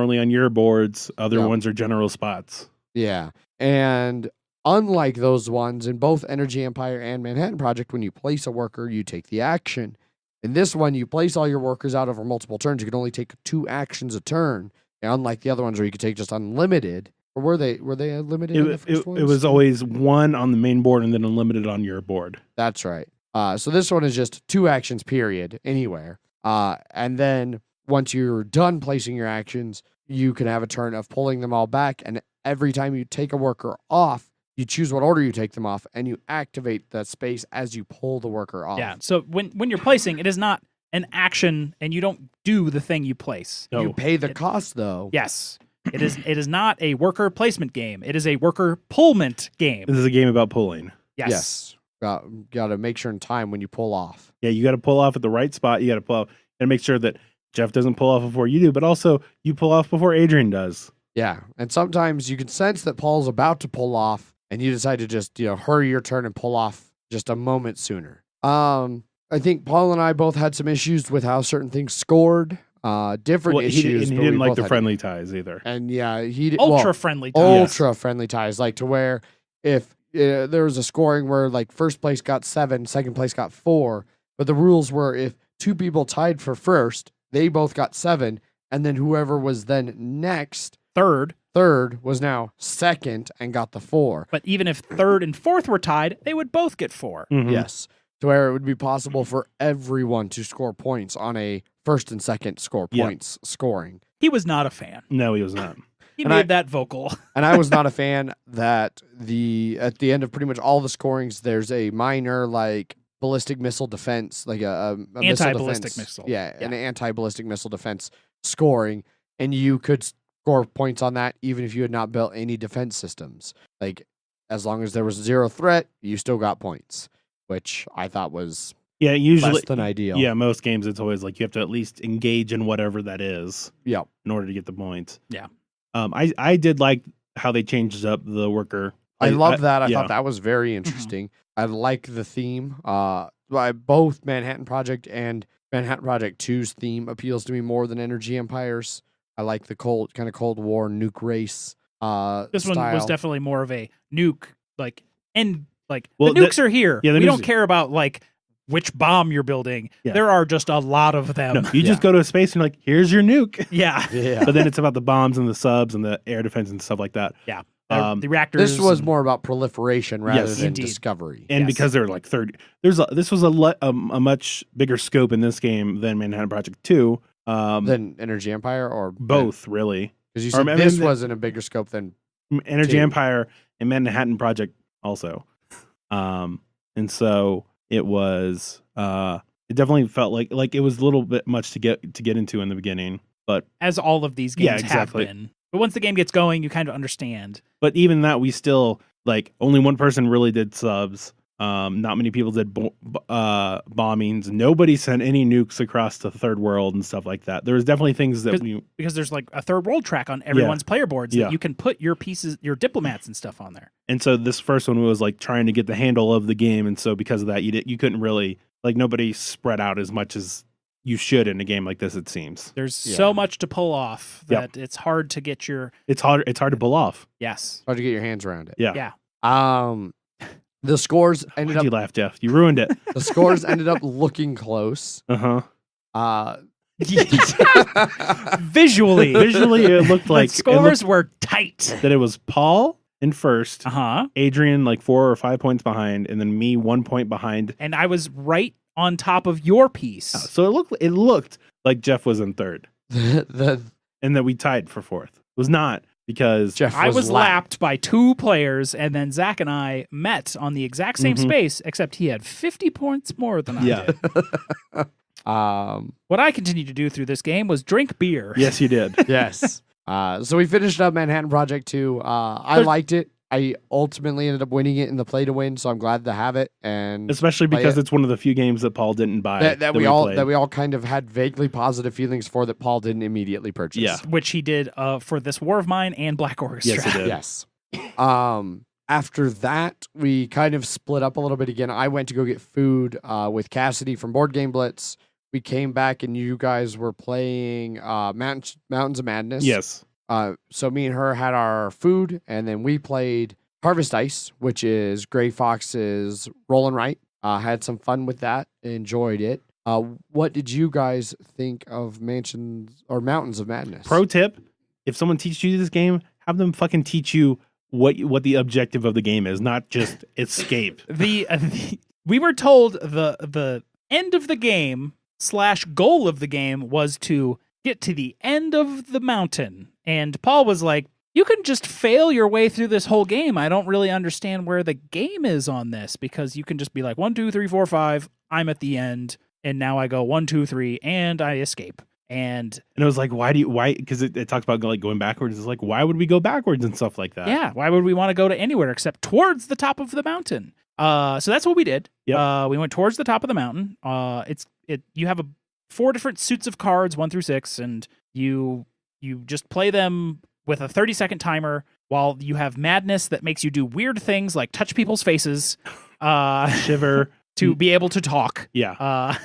only on your boards. Other Yeah. ones are general spots. Yeah. And unlike those ones in both Energy Empire and Manhattan Project, when you place a worker, you take the action. In this one, you place all your workers out over multiple turns. You can only take 2 actions a turn. And unlike the other ones where you could take just unlimited. Or were they unlimited in the first It ones? was always 1 on the main board and then unlimited on your board. That's right. So this one is just 2 actions, period, anywhere. And then once you're done placing your actions, you can have a turn of pulling them all back. And every time you take a worker off, you choose what order you take them off, and you activate that space as you pull the worker off. Yeah. So when you're placing, it is not an action, and you don't do the thing you place. No. You pay the cost, though. Yes. It is not a worker placement game. It is a worker pullment game. This is a game about pulling. Yes. Got to make sure in time when you pull off. Yeah, you got to pull off at the right spot. You got to pull off and make sure that Jeff doesn't pull off before you do, but also you pull off before Adrian does. Yeah. And sometimes you can sense that Paul's about to pull off, and you decide to just, hurry your turn and pull off just a moment sooner. I think Paul and I both had some issues with how certain things scored. Different issues. He but didn't we like both the had- friendly ties either. And yeah, he did Ultra friendly ties. ultra friendly ties, like to where if there was a scoring where like first place got 7, second place got 4, but the rules were if 2 people tied for first, they both got 7, and then whoever was then next, Third. was now second and got the 4. But even if third and fourth were tied, they would both get 4. Mhm. Yes. To where it would be possible for everyone to score points on a first and second points scoring. He was not a fan. No, he was not. He And made that vocal. And I was not a fan that at the end of pretty much all the scorings, there's a minor like ballistic missile defense, like a missile Anti-ballistic defense. missile. Yeah, an Yeah. anti-ballistic missile defense scoring, and you could score points on that even if you had not built any defense systems. Like as long as there was 0 threat, you still got points, which I thought was Yeah, usually. less than ideal. Yeah, most games it's always like you have to at least engage in whatever that is. Yeah. In order to get the points. Yeah. I did like how they changed up the worker. I love that. I yeah. thought that was very interesting. I like the theme. Both Manhattan Project and Manhattan Project 2's theme appeals to me more than Energy Empires. I like the Cold War nuke race. This one was definitely more of a nuke, Well, the nukes are here. yeah, the we nukes- don't care about which bomb you're building. Yeah. There are just a lot of them. No, you just go to a space and you're like, here's your nuke. Yeah. Yeah. But then it's about the bombs and the subs and the air defense and stuff like that. Yeah. Um, The reactors. This was and- more about proliferation rather Yes. than Indeed. discovery. And Yes. because there were like 30, this was a much bigger scope in this game than Manhattan Project 2. Than Energy Empire or Both, really. Because you Or said I this mean, was in a bigger scope than Energy 2. Empire and Manhattan Project also. And so it was, it definitely felt like it was a little bit much to get into in the beginning. But as all of these games Yeah, exactly. have been. But once the game gets going, you kind of understand. even that, we still, like, only one person really did subs. Not many people did bombings. Nobody sent any nukes across the third world and stuff like that. There was definitely things that because there's like a third world track on everyone's player boards that you can put your pieces, your diplomats and stuff on there. And so this first one was like trying to get the handle of the game, and so because of that, you couldn't really nobody spread out as much as you should in a game like this. It seems there's so much to pull off that it's hard to get your. It's hard to pull off. Yes, hard to get your hands around it. Yeah. The scores ended up. You laugh, Jeff. You ruined it. The scores ended up looking close. Visually, it looked like the scores were tight. That it was Paul in first, Adrian like 4 or 5 points behind, and then me 1 point behind. And I was right on top of your piece. So it looked like Jeff was in third, and that we tied for fourth. It was not. Because Jeff I was lapped by 2 players, and then Zach and I met on the exact same space, except he had 50 points more than I did. What I continued to do through this game was drink beer. Yes, you did. Yes. So we finished up Manhattan Project 2. I liked it. I ultimately ended up winning it in the play to win, so I'm glad to have it. And especially because it's one of the few games that Paul didn't buy that we all kind of had vaguely positive feelings for that Paul didn't immediately purchase. Yeah, which he did for this War of Mine and Black Orchestra. Yes, he did. Yes. After that, we kind of split up a little bit again. I went to go get food with Cassidy from Board Game Blitz. We came back and you guys were playing Mountains of Madness. Yes. So me and her had our food, and then we played Harvest Ice, which is Gray Fox's Roll and Write. Had some fun with that. Enjoyed it. What did you guys think of Mountains of Madness? Pro tip: if someone teaches you this game, have them fucking teach you what the objective of the game is, not just escape. We were told the end of the game / goal of the game was to get to the end of the mountain. And Paul was like, you can just fail your way through this whole game. I don't really understand where the game is on this, because you can just be like 1, 2, 3, 4, 5. I'm at the end. And now I go 1, 2, 3 and I escape. And it was like, why? Because it talks about like going backwards. It's like, why would we go backwards and stuff like that? Yeah. Why would we want to go to anywhere except towards the top of the mountain? So that's what we did. Yep. We went towards the top of the mountain. You have 4 different suits of cards, 1 through 6, and you just play them with a 30-second timer while you have madness that makes you do weird things like touch people's faces, shiver, to be able to talk. Yeah.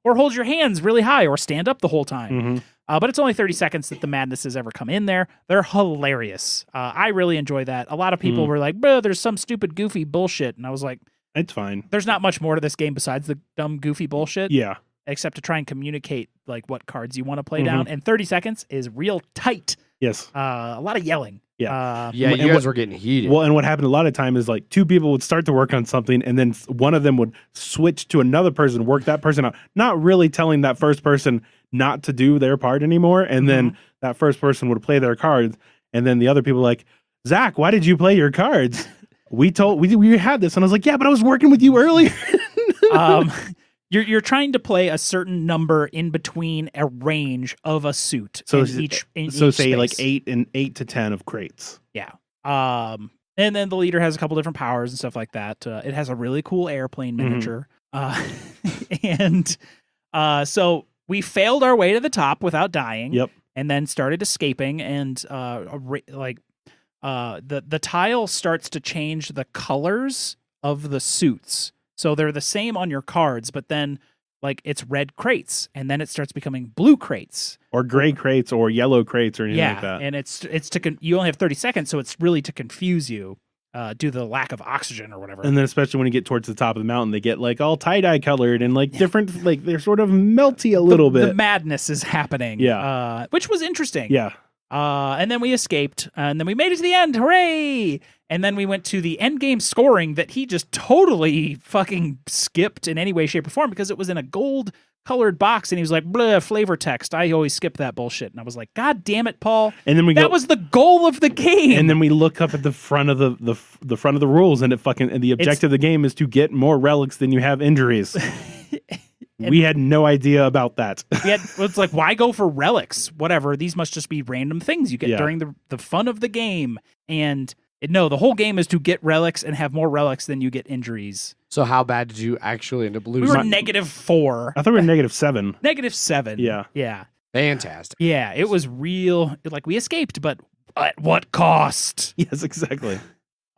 Or hold your hands really high or stand up the whole time. But it's only 30 seconds that the madness has ever come in there. They're hilarious. I really enjoy that. A lot of people were like, bro, there's some stupid, goofy bullshit. And I was like, it's fine. There's not much more to this game besides the dumb, goofy bullshit. Yeah. Except to try and communicate like what cards you want to play down. And 30 seconds is real tight. Yes. A lot of yelling. Yeah. You guys were getting heated. Well, and what happened a lot of time is like 2 people would start to work on something, and then one of them would switch to another person, work that person out, not really telling that first person not to do their part anymore. And then that first person would play their cards, and then the other people were like, Zach, why did you play your cards? We had this, and I was like, yeah, but I was working with you earlier. You're trying to play a certain number in between a range of a suit. So each say space. Like 8 to 10 of crates. Yeah. And then the leader has a couple different powers and stuff like that. It has a really cool airplane miniature. So we failed our way to the top without dying. Yep. And then started escaping, and the tile starts to change the colors of the suits. So they're the same on your cards, but then like it's red crates, and then it starts becoming blue crates, or gray crates, or yellow crates, or anything like that. And it's you only have 30 seconds, so it's really to confuse you due to the lack of oxygen or whatever. And then especially when you get towards the top of the mountain, they get like all tie-dye colored and like different, like they're sort of melty a little bit. The madness is happening. Yeah. Which was interesting. Yeah. And then we escaped, and then we made it to the end. Hooray! And then we went to the end game scoring that he just totally fucking skipped in any way, shape, or form, because it was in a gold colored box, and he was like, blah, flavor text. I always skip that bullshit. And I was like, God damn it, Paul. And then that was the goal of the game. And then we look up at the front of the front of the rules, and the objective of the game is to get more relics than you have injuries. We had no idea about that. It's like, why go for relics? Whatever. These must just be random things you get during the fun of the game. And No, the whole game is to get relics and have more relics than you get injuries. So how bad did you actually end up losing? We were -4. I thought we were -7. -7. Yeah. Yeah. Fantastic. Yeah. It was real. Like, we escaped, but at what cost? Yes, exactly.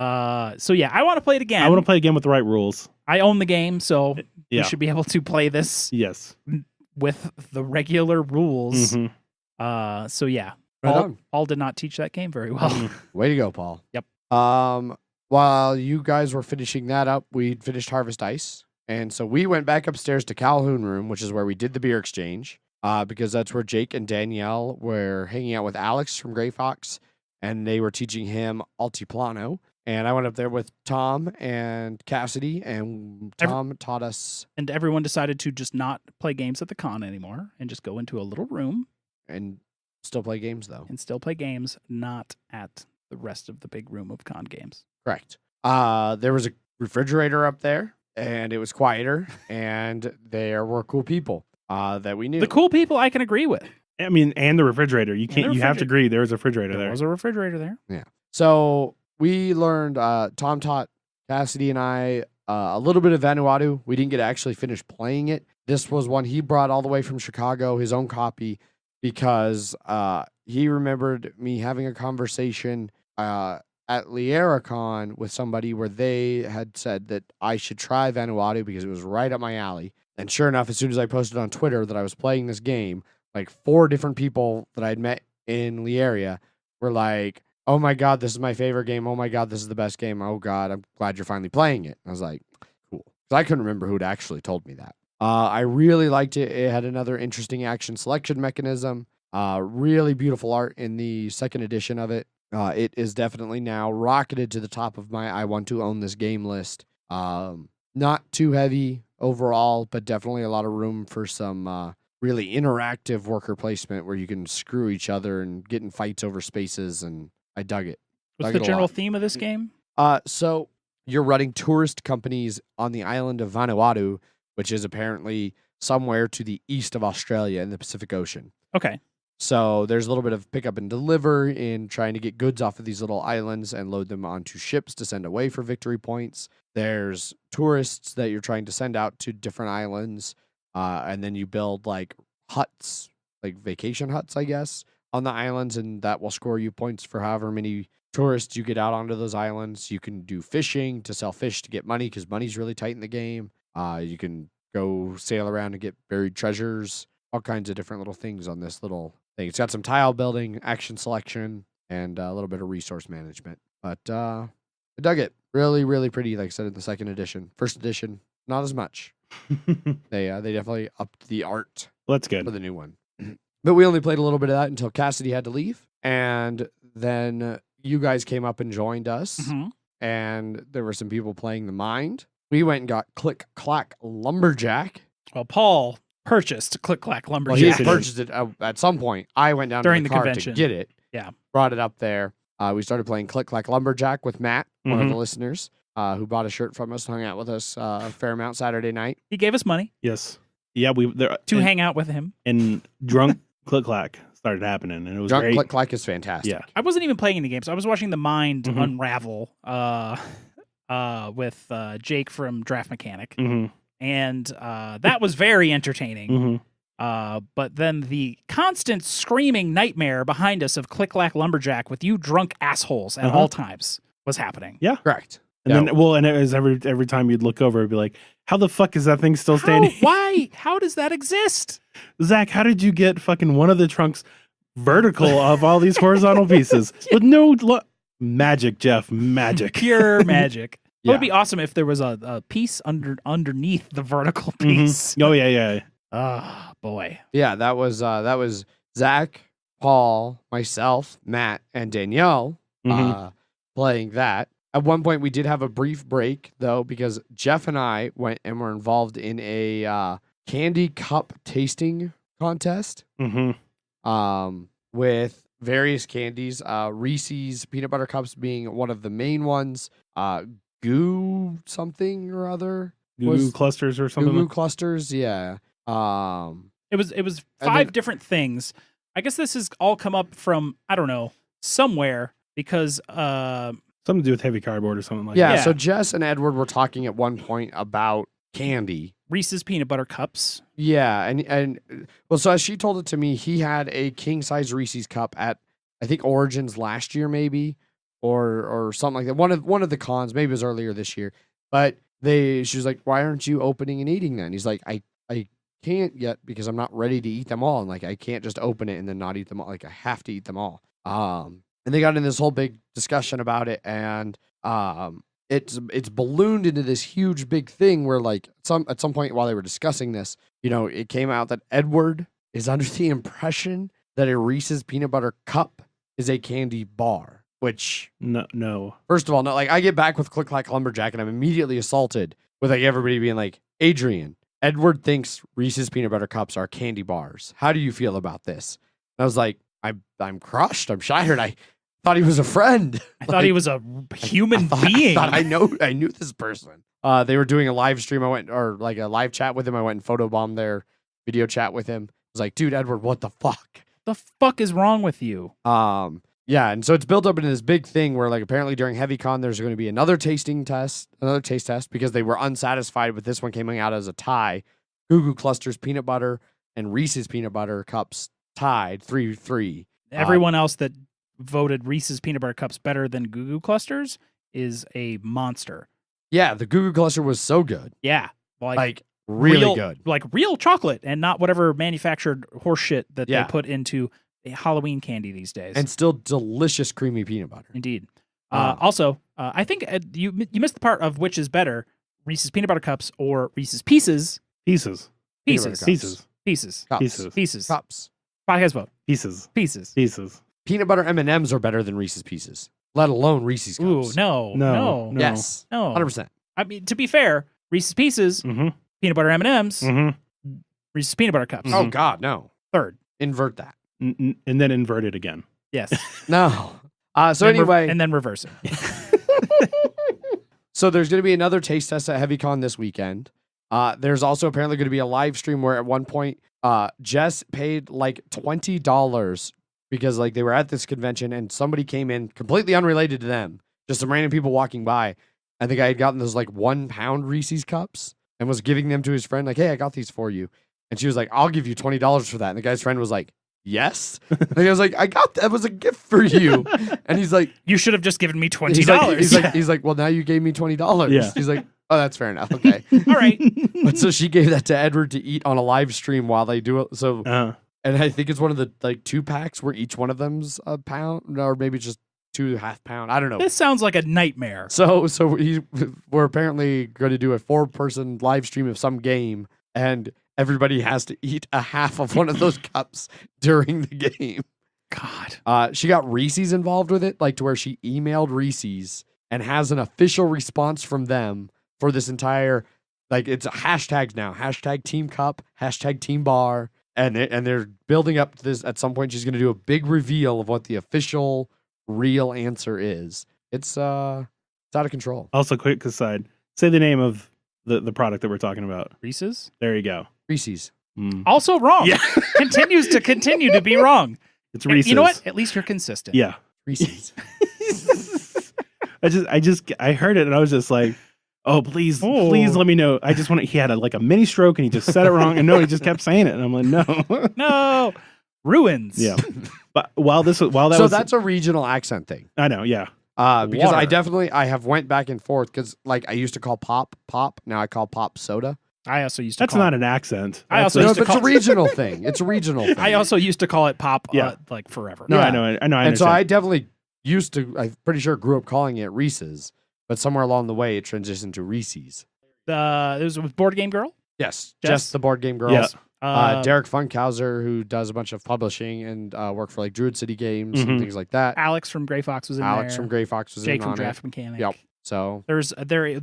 So yeah, I want to play it again. I want to play again with the right rules. I own the game, so Yeah. we should be able to play this Yes. with the regular rules. Mhm. So yeah. Right Paul did not teach that game very well. Way to go, Paul. Yep. While you guys were finishing that up, we finished Harvest Ice. And so we went back upstairs to Calhoun Room, which is where we did the beer exchange, because that's where Jake and Danielle were hanging out with Alex from Gray Fox, and they were teaching him Altiplano. And I went up there with Tom and Cassidy, and Tom taught us. And everyone decided to just not play games at the con anymore and just go into a little room. And still play games, though. And still play games, not at the rest of the big room of con games. Correct. There was a refrigerator up there, and it was quieter, and there were cool people that we knew. The cool people I can agree with. I mean, and the refrigerator. You can't. the You have to refrigerator. agree. There was a refrigerator There there. was a refrigerator there. Yeah. So we learned, Tom taught Cassidy and I a little bit of Vanuatu. We didn't get to actually finish playing it. This was one he brought all the way from Chicago, his own copy, because he remembered me having a conversation at LieraCon with somebody where they had said that I should try Vanuatu because it was right up my alley. And sure enough, as soon as I posted on Twitter that I was playing this game, like 4 different people that I'd met in Lieria were like, "Oh my God, this is my favorite game. Oh my God, this is the best game. Oh God, I'm glad you're finally playing it." I was like, cool. Because I couldn't remember who'd actually told me that. I really liked it. It had another interesting action selection mechanism. Really beautiful art in the second edition of it. It is definitely now rocketed to the top of my I want to own this game list. Not too heavy overall, but definitely a lot of room for some really interactive worker placement where you can screw each other and get in fights over spaces, and I dug it. What's Dug the it a general lot. theme of this game? So you're running tourist companies on the island of Vanuatu, which is apparently somewhere to the east of Australia in the Pacific Ocean. Okay. So there's a little bit of pick up and deliver in trying to get goods off of these little islands and load them onto ships to send away for victory points. There's tourists that you're trying to send out to different islands, and then you build like huts, like vacation huts, I guess, on the islands, and that will score you points for however many tourists you get out onto those islands. You can do fishing to sell fish to get money because money's really tight in the game. You can go sail around and get buried treasures, all kinds of different little things on this little thing. It's got some tile building, action selection, and a little bit of resource management. But I dug it. Really, really pretty, like I said, in the second edition. First edition, not as much. They definitely upped the art Well, that's good. for the new one. But we only played a little bit of that until Cassidy had to leave. And then you guys came up and joined us. Mhm. And there were some people playing the Mind. We went and got Click Clack Lumberjack. Well, Paul purchased Click Clack Lumberjack. Well, he Yes, it purchased it at some point. I went down During to the the car convention. to get it. Yeah. Brought it up there. We started playing Click Clack Lumberjack with Matt, one of Mhm. the listeners, who bought a shirt from us, hung out with us a fair amount Saturday night. He gave us money Yes. Yeah, we there to and, hang out with him. and drunk click clack started happening, and it was Drunk great. Click Clack is fantastic. Yeah. I wasn't even playing any games. I was watching the Mind Mhm. unravel with Jake from Draft Mechanic. Mm-hmm. And that was very entertaining. Mm-hmm. But then the constant screaming nightmare behind us of Click Clack Lumberjack with you drunk assholes at Uh-huh. all times was happening. Correct. And Yeah. then, well, and it was every time you'd look over, it'd be like, "How the fuck is that thing still standing?" Why? How does that exist? Zach, how did you get fucking one of the trunks vertical of all these horizontal pieces with no magic, Jeff? Magic. Pure magic. It Yeah. would be awesome if there was a piece underneath the vertical Mhm. piece. Oh yeah. Oh boy. Yeah, that was Zach, Paul, myself, Matt, and Danielle Mhm. playing that. At one point, we did have a brief break though because Jeff and I went and were involved in a candy cup tasting contest Mm-hmm. with various candies. Reese's peanut butter cups being one of the main ones. Goo something or other. Goo Was- clusters or something. Goo Like- clusters, yeah. It was And 5 then- different things. I guess this has all come up from, I don't know, somewhere because Something to do with heavy cardboard or something like Yeah, that. so Jess and Edward were talking at one point about candy. Reese's peanut butter cups. Yeah, and well, so as she told it to me, he had a king size Reese's cup at I think Origins last year, maybe, or something like that. One of the cons, maybe it was earlier this year. But she was like, "Why aren't you opening and eating then?" He's like, "I can't yet because I'm not ready to eat them all, and like I can't just open it and then not eat them all. Like I have to eat them all." And they got in this whole big discussion about it, and it's ballooned into this huge big thing where like at some point while they were discussing this, it came out that Edward is under the impression that a Reese's peanut butter cup is a candy bar, which no. First of all, no, like I get back with Click Clack Lumberjack and I'm immediately assaulted with like everybody being like, Adrian, Edward thinks Reese's peanut butter cups are candy bars. How do you feel about this? And I was like, I'm crushed. I'm shattered. I thought he was a friend. I thought he was a human being. I knew this person. They were doing a live stream. I went, or like a live chat with him. I went and photobombed their video chat with him. I was like, dude, Edward, what the fuck? The fuck is wrong with you? Yeah, and so it's built up into this big thing where like apparently during HeavyCon there's going to be another taste test because they were unsatisfied with this one coming out as a tie. Goo Goo Clusters peanut butter and Reese's peanut butter cups tied 3-3. Everyone else that voted Reese's peanut butter cups better than Goo Goo Clusters is a monster. Yeah, the Goo Goo Cluster was so good. Yeah, like really good. Like real chocolate and not whatever manufactured horse shit that Yeah. they put into a Halloween candy these days. And still delicious creamy peanut butter. Indeed. Also, I think you missed the part of which is better, Reese's peanut butter cups or Reese's Pieces. Pieces. Peanut butter Pieces. cups. Pieces. Pieces. Cups. Pieces. Pieces. Cups. Podcast vote. Pieces. Pieces. Pieces. Peanut butter M&Ms are better than Reese's Pieces, let alone Reese's cups. Ooh, no. No. Yes. No. 100%. I mean, to be fair, Reese's Pieces, Mm-hmm. peanut butter M&Ms, Mm-hmm. Reese's peanut butter cups. Oh God, no. Third. Invert that. And then invert it again. Yes. No. So Then anyway, and then reverse it. so there's going to be another taste test at HeavyCon this weekend. There's also apparently going to be a live stream where at one point Jess paid like $20 because like they were at this convention and somebody came in completely unrelated to them, just some random people walking by. I think I had gotten those like 1 pound Reese's cups and was giving them to his friend like, hey, I got these for you. And she was like, I'll give you $20 for that. And the guy's friend was like, yes. And I was like, I got that was a gift for you. And he's like, You should have just given me $20. he's like, well, now you gave me $20. Yeah. He's like, oh, that's fair enough. Okay. All right. But so she gave that to Edward to eat on a live stream while they do it. So, and I think it's one of the like 2 packs where each one of them's a pound, or maybe just 2.5 pound. I don't know. This sounds like a nightmare. So we're apparently going to do a 4-person live stream of some game, and everybody has to eat a half of one of those cups during the game. God. She got Reese's involved with it, like to where she emailed Reese's and has an official response from them for this entire, like it's hashtags now, hashtag team cup, hashtag team bar. And they're building up to this. At some point, she's going to do a big reveal of what the official real answer is. It's out of control. Also, quick aside, say the name of the product that we're talking about. Reese's? There you go. Reese's. Also wrong. Yeah. Continues to be wrong. It's Reese's. You know what? At least you're consistent. Yeah. Reese's. I heard it and I was just like, oh, please let me know. I just want to, he had a mini stroke and he just said it wrong. And no, he just kept saying it. And I'm like, no. No. Ruins. Yeah. But that's a regional accent thing. I know. Yeah. Because Water. I have went back and forth because like I used to call pop. Now I call pop soda. I also used to That's call not an accent. I also No, used to but it's a call- regional thing. It's a regional thing. I also used to call it pop Yeah. like forever. No, Yeah. I know. I and so understand. I definitely used to, I'm pretty sure grew up calling it Reese's, but somewhere along the way it transitioned to Reese's. It was with Board Game Girl. Yes. Jess? Just the board game girls. Yeah. Derek Funkhauser, who does a bunch of publishing and worked for like Druid City Games and Mhm. things like that. Alex from Gray Fox was in Alex there. from Gray Fox was Jake in from on Draft it. Mechanic. Yep. So There was a video.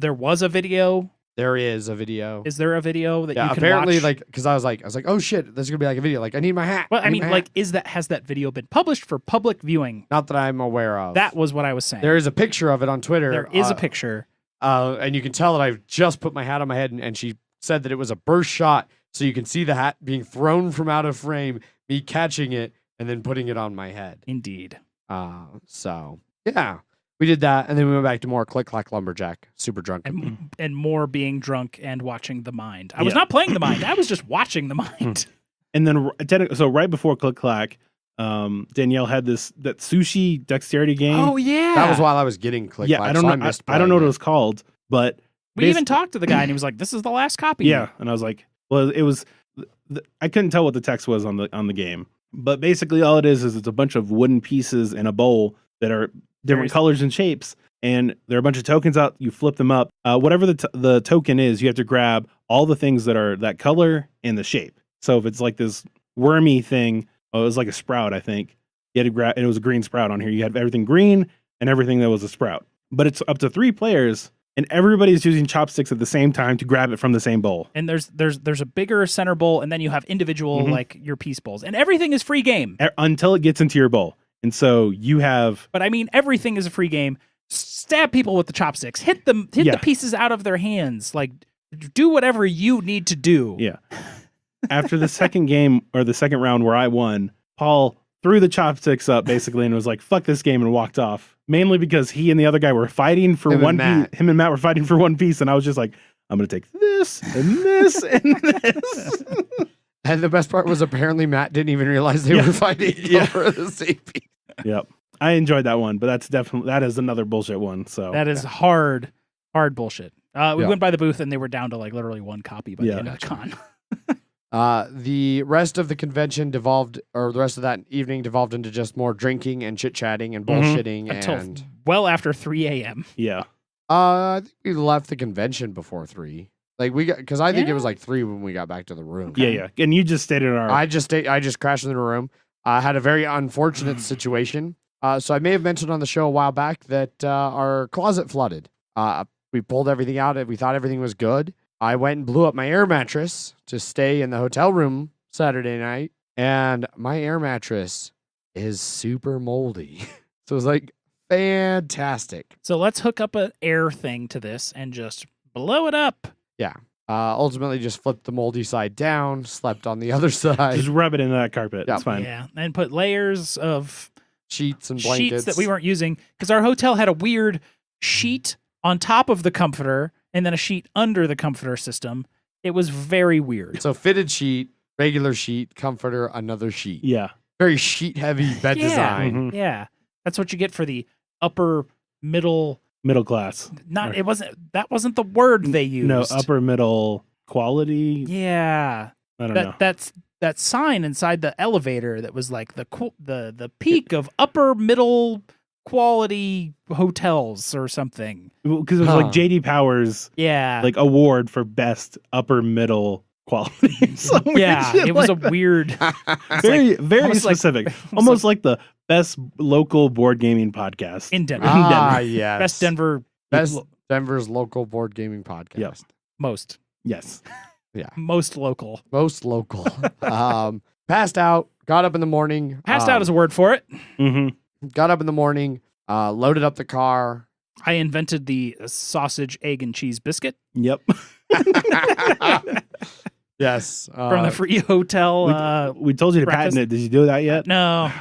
there is a video. Is there a video that Yeah, you can apparently, watch? like, because I was like, oh shit, this is gonna be like a video. Like, I need my hat. Well, I need mean, my like, hat. has that video been published for public viewing? Not that I'm aware of. That was what I was saying. There is a picture of it on Twitter. There is a picture. And you can tell that I've just put my hat on my head, and she said that it was a burst shot, so you can see the hat being thrown from out of frame, me catching it, and then putting it on my head. Indeed. So yeah. We did that, and then we went back to more Click Clack Lumberjack, super drunk. and more being drunk and watching The Mind. I was not playing The Mind. I was just watching The Mind. And then, so right before Click Clack, Danielle had that Sushi Dexterity game. Oh yeah, That was while I was getting Click Clack. I don't know. I don't know what it was called, but we even talked to the guy, and he was like, "This is the last copy." Yeah, and I was like, "Well, it was." I couldn't tell what the text was on the game, but basically all it is it's a bunch of wooden pieces in a bowl that are different colors and shapes, and there are a bunch of tokens out. You flip them up. Whatever the token is, you have to grab all the things that are that color and the shape. So if it's like this wormy thing, it was like a sprout, I think. You had to grab, and it was a green sprout on here. You had everything green and everything that was a sprout. But it's up to 3 players, and everybody's using chopsticks at the same time to grab it from the same bowl. And there's a bigger center bowl, and then you have individual like your piece bowls, and everything is free game Until it gets into your bowl. And so you have... But I mean, everything is a free game. Stab people with the chopsticks. Hit the pieces out of their hands. Like, do whatever you need to do. Yeah. After the second game, or the second round where I won, Paul threw the chopsticks up, basically, and was like, fuck this game, and walked off. Mainly because he and the other guy were fighting for one piece. Him and Matt were fighting for one piece, and I was just like, I'm going to take this, and this, and this. And the best part was apparently Matt didn't even realize they were fighting over the same piece. Yep. I enjoyed that one, but that is another bullshit one. So that is hard bullshit. We went by the booth and they were down to like literally 1 copy by the end of the con. The rest of the convention the rest of that evening devolved into just more drinking and chit-chatting and bullshitting. Until well after 3 a.m. Yeah. I think we left the convention before 3. Like because I think it was like 3 when we got back to the room. Yeah. And you just stayed in our... I just crashed in the room. I had a very unfortunate situation. So I may have mentioned on the show a while back that our closet flooded. We pulled everything out. We thought everything was good. I went and blew up my air mattress to stay in the hotel room Saturday night. And my air mattress is super moldy. So it was like fantastic. So let's hook up an air thing to this and just blow it up. Yeah. Ultimately just flipped the moldy side down, slept on the other side. Just rub it into that carpet. That's fine. Yeah. And put layers of sheets and blankets that we weren't using because our hotel had a weird sheet on top of the comforter and then a sheet under the comforter system. It was very weird. So fitted sheet, regular sheet, comforter, another sheet. Yeah. Very sheet heavy bed design. Mm-hmm. Yeah. That's what you get for the upper middle class. That wasn't the word they used. No, upper middle quality. Yeah. I don't know. That's that sign inside the elevator that was like the peak of upper middle quality hotels or something. Because it was like JD Powers, like award for best upper middle quality. It was a weird, very specific, almost like the best local board gaming podcast in Denver. Yes, best Denver's local board gaming podcast. Yep. Most. Yes. Yeah. Most local. Passed out. Got up in the morning. Passed out is a word for it. Mm-hmm. Got up in the morning. Loaded up the car. I invented the sausage, egg, and cheese biscuit. Yep. Yes. From the free hotel. We told you to patent it. Did you do that yet? No.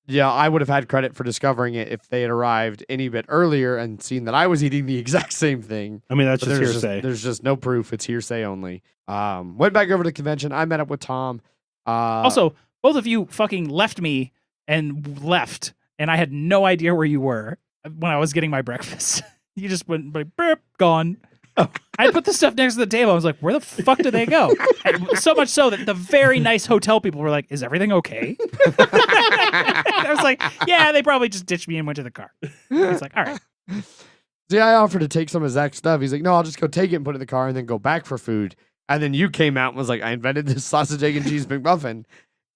Yeah, I would have had credit for discovering it if they had arrived any bit earlier and seen that I was eating the exact same thing. I mean, that's just hearsay. There's just no proof. It's hearsay only. Went back over to the convention. I met up with Tom. Also, both of you fucking left me and left, and I had no idea where you were when I was getting my breakfast. You just went like, burp, gone. Oh. I put the stuff next to the table. I was like, where the fuck did they go? And so much so that the very nice hotel people were like, is everything okay? I was like, yeah, they probably just ditched me and went to the car. It's like, all right. See, I offered to take some of Zach's stuff. He's like, no, I'll just go take it and put it in the car and then go back for food. And then you came out and was like, I invented this sausage, egg, and cheese McMuffin.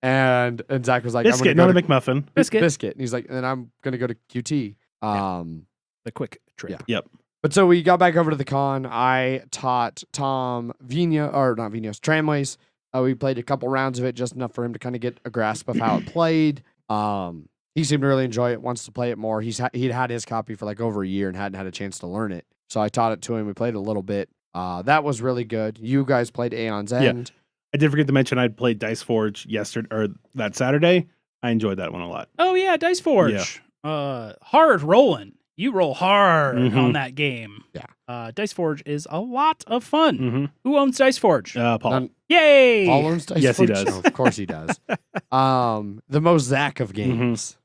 And Zach was like, biscuit, not a McMuffin. Biscuit. And he's like, and then I'm going to go to QT. The quick trip. Yeah. Yep. But so we got back over to the con. I taught Tom Tramways. We played a couple rounds of it, just enough for him to kind of get a grasp of how it played. He seemed to really enjoy it, wants to play it more. He'd had his copy for like over a year and hadn't had a chance to learn it. So I taught it to him. We played a little bit. That was really good. You guys played Aeon's End. I did forget to mention I'd played Dice Forge that Saturday. I enjoyed that one a lot. Oh yeah, Dice Forge. Yeah. Hard rolling. You roll hard Mhm. on that game. Yeah. Dice Forge is a lot of fun. Mm-hmm. Who owns Dice Forge? Paul. None- Yay! Paul owns Dice Yes, he Forge? does. No, of course he does. The most Zach of games.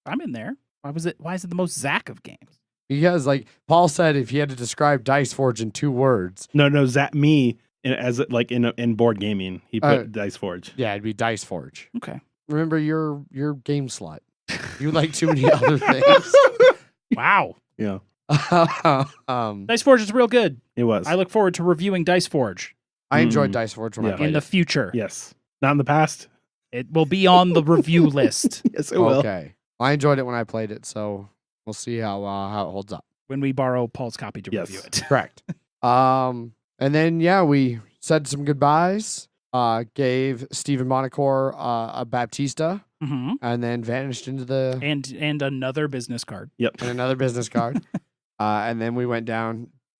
I'm in there. Why is it the most Zach of games? Because like Paul said, if he had to describe Dice Forge in 2 words, No, Zach, me, in board gaming, he put Dice Forge. yeah, it'd be Dice Forge. Okay. Remember, you're game slut. You like too many other things. Wow. Yeah, Dice Forge is real good. it was. I look forward to reviewing Dice Forge I enjoyed Mm. Dice Forge when Yeah. I played in the it. future. Yes, not in the past. It will be on the review list Yes, it will. Okay, I enjoyed it when I played it, so we'll see how it holds up. when we borrow Paul's copy to Yes. review it. Correct. And then we said some goodbyes. Gave Stephen Monacore a Baptista, hmm and then vanished into the And another business card. Yep. and another business card. And then we went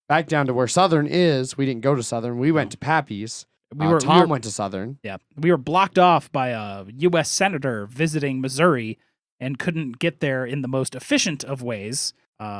back down to where Southern is. We didn't go to Southern. We went to Pappy's. Tom went to Southern. We were blocked off by a U.S. senator visiting Missouri and couldn't get there in the most efficient of ways.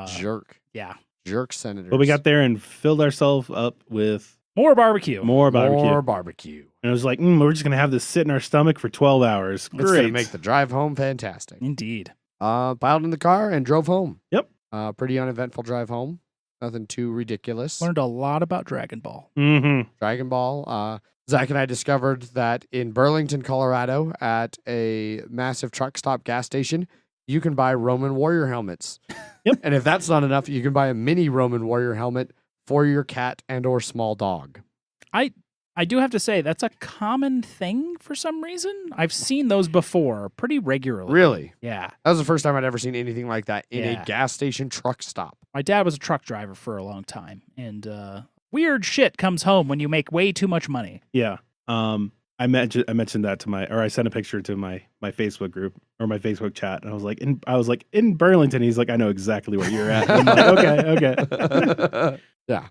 Jerk. Yeah. Jerk senators. But we got there and filled ourselves up with More barbecue. more barbecue. More barbecue. And it was like, we're just gonna have this sit in our stomach for 12 hours. It's going to Great. make the drive home fantastic. Indeed. Piled in the car and drove home. Yep. Pretty uneventful drive home. Nothing too ridiculous. Learned a lot about Dragon Ball. Mm-hmm. Dragon Ball. Zach and I discovered that in Burlington, Colorado, at a massive truck stop gas station, you can buy Roman warrior helmets. Yep. And if that's not enough, you can buy a mini Roman warrior helmet for your cat and or small dog. I do have to say, that's a common thing for some reason. I've seen those before pretty regularly. Really? Yeah. That was the first time I'd ever seen anything like that in Yeah. a gas station truck stop. My dad was a truck driver for a long time, and weird shit comes home when you make way too much money. Yeah. I mentioned that I sent a picture to my Facebook group or my Facebook chat, and I was like in Burlington. He's like, I know exactly where you're at. And I'm like, okay. Yeah.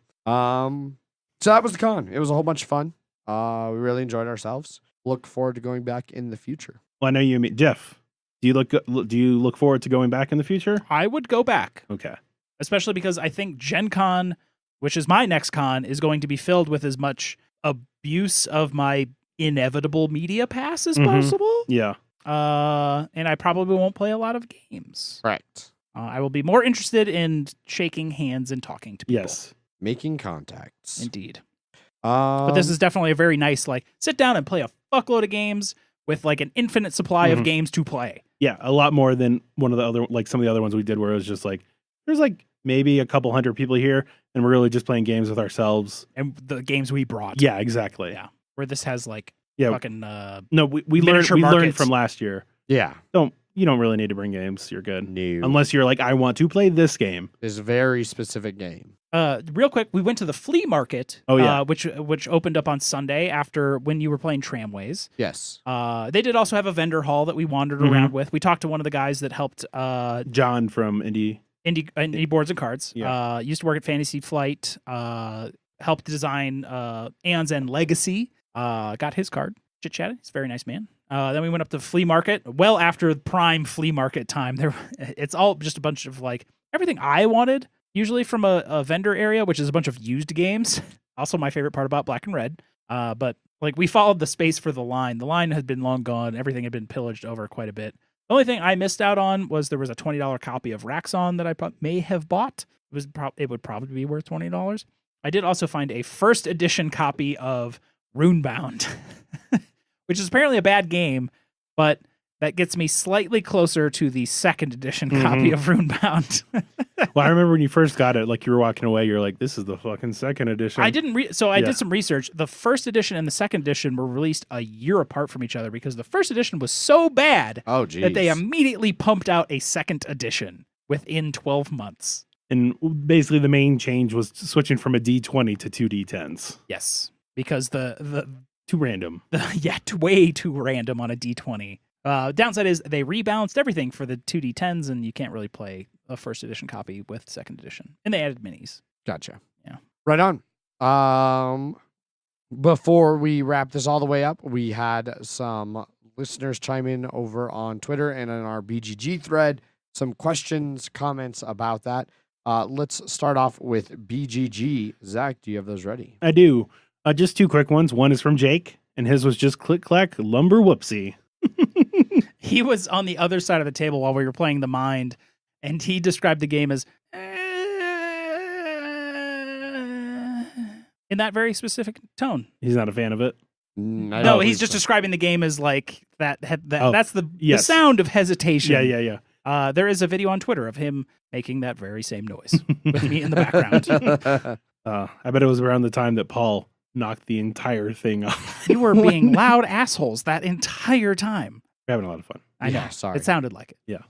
So that was the con. It was a whole bunch of fun. We really enjoyed ourselves. Look forward to going back in the future. Well, I know you mean Jeff. Do you look forward to going back in the future? I would go back, Okay. especially because I think Gen Con, which is my next con, is going to be filled with as much abuse of my inevitable media pass as Mhm. possible. Yeah. And I probably won't play a lot of games. Correct. I will be more interested in shaking hands and talking to people. Yes. Making contacts. Indeed. But this is definitely a very nice, sit down and play a fuckload of games with an infinite supply of Mhm. games to play. Yeah, a lot more than one of the other some of the other ones we did where it was just there's maybe a couple hundred people here and we're really just playing games with ourselves. And the games we brought. Yeah, exactly. Yeah. Where this has Yeah. fucking No, we miniature learned markets. from last year. Yeah. You don't really need to bring games. You're good. New. Unless you're I want to play this game. It's a very specific game. real quick, we went to the flea market. Oh, yeah. Which opened up on Sunday after when you were playing Tramways. Yes. They did also have a vendor hall that we wandered Mhm. around with. We talked to one of the guys that helped John from Indie Boards and Cards. Yeah. Used to work at Fantasy Flight. Helped design Aeon's End Legacy. Got his card. Chit chatted. He's a very nice man. Then we went up to the flea market. Well after prime flea market time. It's all just a bunch of everything I wanted. Usually from a vendor area, which is a bunch of used games. Also my favorite part about Black and Red. But we followed the space for the line. The line had been long gone. Everything had been pillaged over quite a bit. The only thing I missed out on was there was a $20 copy of Raxon that I may have bought. It would probably be worth $20. I did also find a first edition copy of Runebound, which is apparently a bad game, but that gets me slightly closer to the second edition copy of Runebound. Well, I remember when you first got it, you were walking away, you're like, this is the fucking second edition. I didn't I did some research. The first edition and the second edition were released a year apart from each other because the first edition was so bad Oh, geez. that they immediately pumped out a second edition within 12 months. And basically the main change was switching from a D20 to 2 D10s. Yes, because the Too random. way too random on a D20. Downside is they rebalanced everything for the 2D10s, and you can't really play a first edition copy with second edition. And they added minis. Gotcha. Yeah. Right on. Before we wrap this all the way up, we had some listeners chime in over on Twitter and in our BGG thread some questions, comments about that. Let's start off with BGG. Zach, do you have those ready? I do. Just two quick ones. One is from Jake, and his was just click, clack, lumber, whoopsie. He was on the other side of the table while we were playing the Mind, and he described the game as in that very specific tone. He's not a fan of it. No, he's just describing the game as like that. That's the sound of hesitation. Yeah. There is a video on Twitter of him making that very same noise with me in the background. I bet it was around the time that Paul knocked the entire thing off. You were being loud assholes that entire time. We're having a lot of fun. I know. Sorry. It sounded like it. Yeah.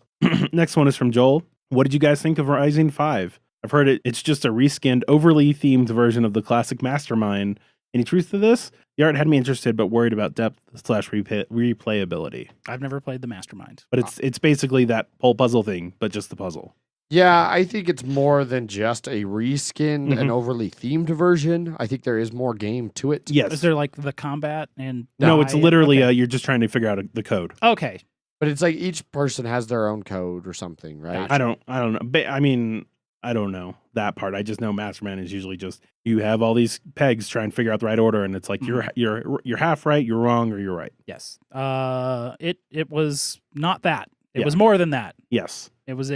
Next one is from Joel. What did you guys think of Rising 5? I've heard it's just a reskinned, overly themed version of the classic Mastermind. Any truth to this? The art had me interested, but worried about depth/replayability. I've never played the Mastermind. But it's basically that whole puzzle thing, but just the puzzle. Yeah, I think it's more than just a reskinned and overly themed version. I think there is more game to it. Yes. Is there like the combat and No, it's literally you're just trying to figure out the code. Okay. But it's like each person has their own code or something, right? I don't know. I mean, I don't know that part. I just know Mastermind is usually just you have all these pegs, try and figure out the right order, and it's like you're half right, you're wrong, or you're right. Yes. It was not that. It was more than that. Yes. It was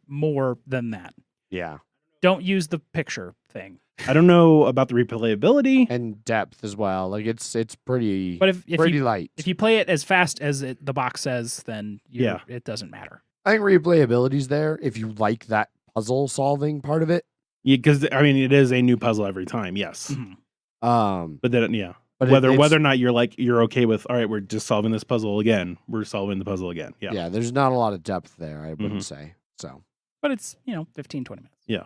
more than that. Yeah. Don't use the picture thing. I don't know about the replayability and depth as well. Like it's pretty, but if pretty light. If you play it as fast as the box says, then it doesn't matter. I think replayability's there if you like that puzzle solving part of it. Yeah, because I mean it is a new puzzle every time. Yes. Mm-hmm. But then but whether or not you're okay with, all right, we're just solving this puzzle again. We're solving the puzzle again. Yeah. Yeah. There's not a lot of depth there. I wouldn't say so. But it's 15, 20 minutes. Yeah.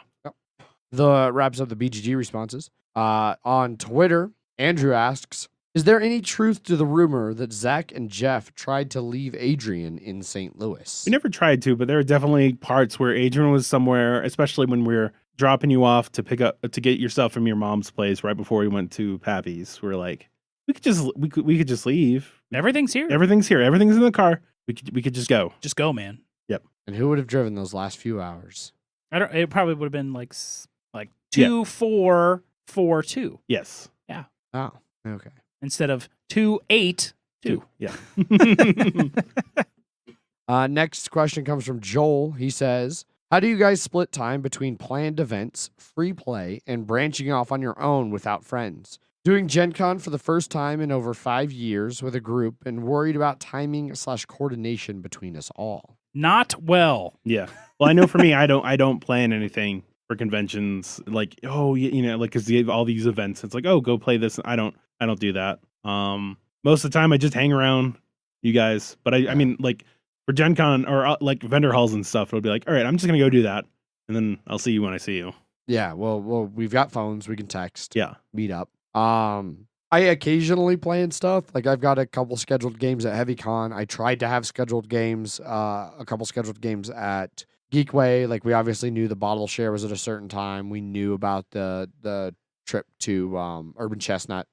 The wraps up the BGG responses. On Twitter, Andrew asks, is there any truth to the rumor that Zach and Jeff tried to leave Adrian in St. Louis? We never tried to, but there are definitely parts where Adrian was somewhere, especially when we were dropping you off to get your stuff from your mom's place right before we went to Pappy's. We're like, we could just leave. Everything's here. Everything's here. Everything's in the car. We could just go. Just go, man. Yep. And who would have driven those last few hours? It probably would have been like 2, 4, 4, 2. Yes. Yeah. Oh, okay. Instead of 2, 8, 2. Yeah. Next question comes from Joel. He says, how do you guys split time between planned events, free play, and branching off on your own without friends? Doing Gen Con for the first time in over 5 years with a group and worried about timing/coordination between us all. Not well. Yeah. Well, I know for me, I don't plan anything for conventions like, because they have all these events. It's like, oh, go play this. I don't do that. Most of the time I just hang around you guys, but I mean, like for Gen Con or like vendor halls and stuff, it'll be like, all right, I'm just going to go do that. And then I'll see you when I see you. Yeah. Well, we've got phones. We can text. Yeah. Meet up. I occasionally play and stuff. Like I've got a couple scheduled games at HeavyCon. I tried to have scheduled games, a couple scheduled games at Geekway. Like we obviously knew the bottle share was at a certain time. We knew about the trip to Urban Chestnut.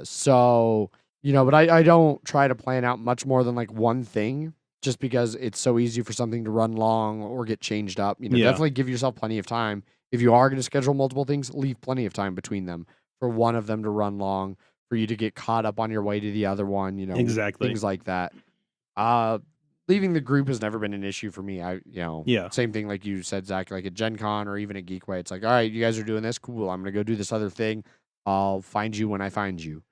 So but I don't try to plan out much more than like one thing, just because it's so easy for something to run long or get changed up. Definitely give yourself plenty of time. If you are going to schedule multiple things, leave plenty of time between them for one of them to run long, for you to get caught up on your way to the other one, exactly, things like that. Leaving the group has never been an issue for me. Same thing like you said, Zach, like at Gen Con or even at Geekway. It's like, all right, you guys are doing this, cool. I'm gonna go do this other thing. I'll find you when I find you.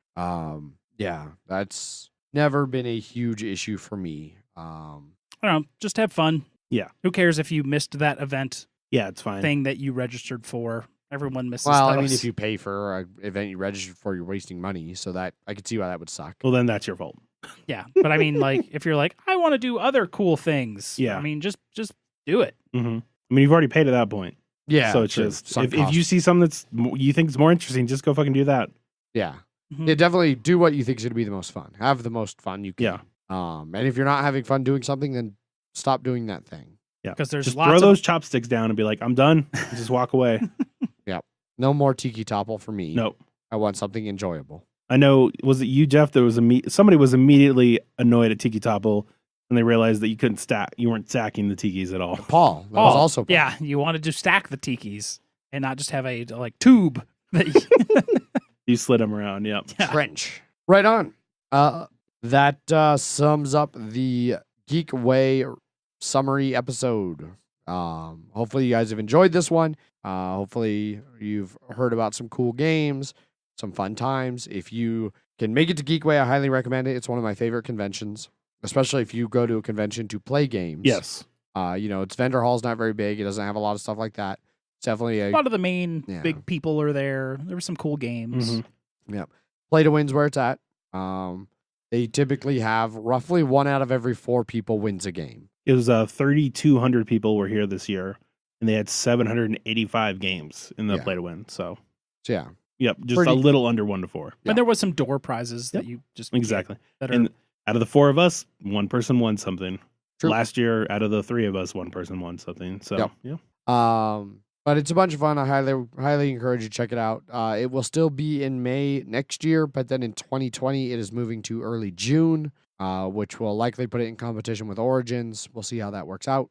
That's never been a huge issue for me. I don't know, just have fun. Yeah. Who cares if you missed that event? Yeah, it's fine. Thing that you registered for. Everyone misses. Well, those. I mean, if you pay for an event you registered for, you're wasting money. So that I could see why that would suck. Well, then that's your fault. Yeah, but I mean, like, if you're like, I want to do other cool things. Yeah. I mean, just do it. Mm-hmm. I mean, you've already paid at that point. Yeah. So it's just if you see something you think is more interesting, just go fucking do that. Yeah. Mm-hmm. Yeah, definitely do what you think is going to be the most fun. Have the most fun you can. Yeah. And if you're not having fun doing something, then stop doing that thing. Yeah. Because there's just lots throw of those chopsticks down and be like, I'm done. Just walk away. Yep. No more Tiki Topple for me. Nope. I want something enjoyable. I know. Was it you, Jeff? There was somebody was immediately annoyed at Tiki Topple And they realized that you weren't stacking the tikis at all. Paul. That was also Paul. Yeah, you wanted to stack the tikis and not just have a tube that you You slid them around, yep. Yeah. Trench. Right on. That sums up the Geekway summary episode. Hopefully you guys have enjoyed this one. Hopefully you've heard about some cool games, some fun times. If you can make it to Geekway, I highly recommend it. It's one of my favorite conventions, especially if you go to a convention to play games. Yes. Its vendor hall's not very big. It doesn't have a lot of stuff like that. It's definitely a lot of the main big people are there. There were some cool games. Mm-hmm. Yeah. Play to win's where it's at. They typically have roughly 1 out of every 4 people wins a game. It was 3,200 people were here this year, and they had 785 games in the play to win. So yeah. Yep, just a little under 1 to 4. Yeah. And there was some door prizes that you just exactly. And out of the 4 of us, 1 person won something. True. Last year, out of the 3 of us, 1 person won something. So yeah. But it's a bunch of fun. I highly encourage you to check it out. It will still be in May next year, but then in 2020, it is moving to early June, which will likely put it in competition with Origins. We'll see how that works out.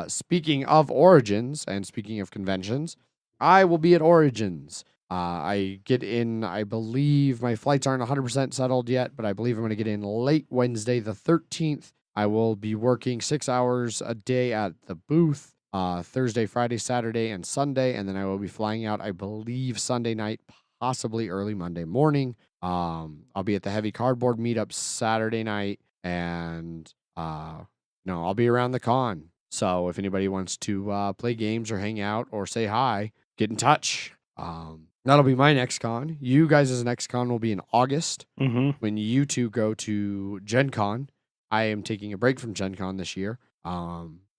Speaking of Origins and speaking of conventions, I will be at Origins. I get in, I believe my flights aren't 100% settled yet, but I believe I'm going to get in late Wednesday the 13th. I will be working 6 hours a day at the booth. Thursday, Friday, Saturday, and Sunday, and then I will be flying out, I believe, Sunday night, possibly early Monday morning. I'll be at the Heavy Cardboard meetup Saturday night, and I'll be around the con. So if anybody wants to play games or hang out or say hi, get in touch. That'll be my next con. You guys' next con will be in August when you two go to Gen Con. I am taking a break from Gen Con this year.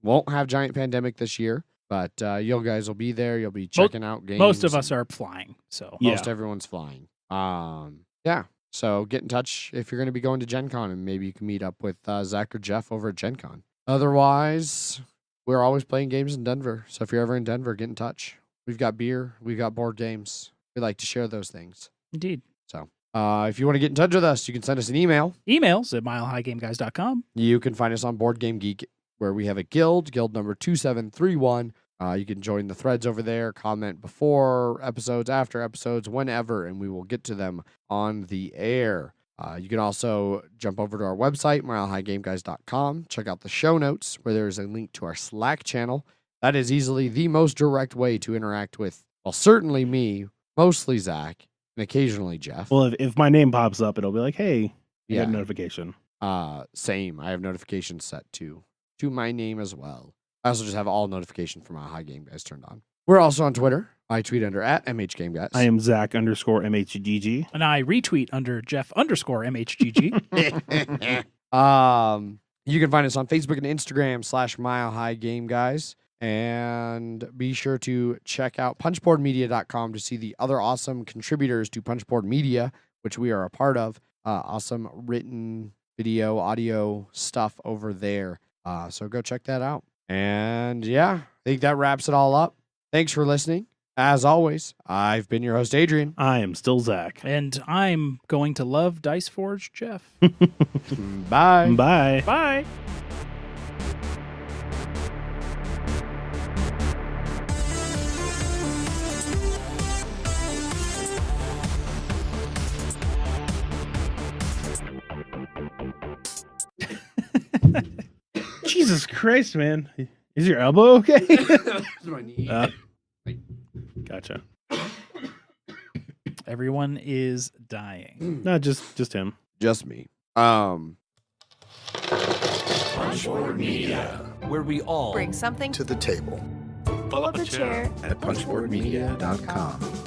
Won't have Giant Pandemic this year, but you guys will be there. You'll be checking out games. Most of us are flying, so most everyone's flying. So get in touch if you're going to be going to Gen Con, and maybe you can meet up with Zach or Jeff over at Gen Con. Otherwise, we're always playing games in Denver, so if you're ever in Denver, get in touch. We've got beer. We've got board games. We like to share those things. Indeed. So if you want to get in touch with us, you can send us an email. Emails at milehighgameguys.com. You can find us on Board Game Geek, where we have a guild number 2731. You can join the threads over there, comment before episodes, after episodes, whenever, and we will get to them on the air. You can also jump over to our website, milehighgameguys.com. Check out the show notes, where there is a link to our Slack channel. That is easily the most direct way to interact with, well, certainly me, mostly Zach, and occasionally Jeff. Well, if my name pops up, it'll be like, hey, you got a notification. Same. I have notifications set to my name as well. I also just have all notifications from my High Game Guys turned on. We're also on Twitter. I tweet under at MHGameGuys. I am Zach_MHGG. And I retweet under Jeff_MHGG. You can find us on Facebook and Instagram /Mile High Game Guys. And be sure to check out punchboardmedia.com to see the other awesome contributors to Punchboard Media, which we are a part of. Awesome written video, audio stuff over there. So go check that out. And I think that wraps it all up. Thanks for listening. As always, I've been your host, Adrian. I am still Zach. And I'm going to love Dice Forge Jeff. Bye. Bye. Bye. Jesus Christ, man. Is your elbow okay? That's my knee. Gotcha. Everyone is dying. No, just him. Just me. Punchboard Media, where we all bring something to the table. Pull up a chair at punchboardmedia.com.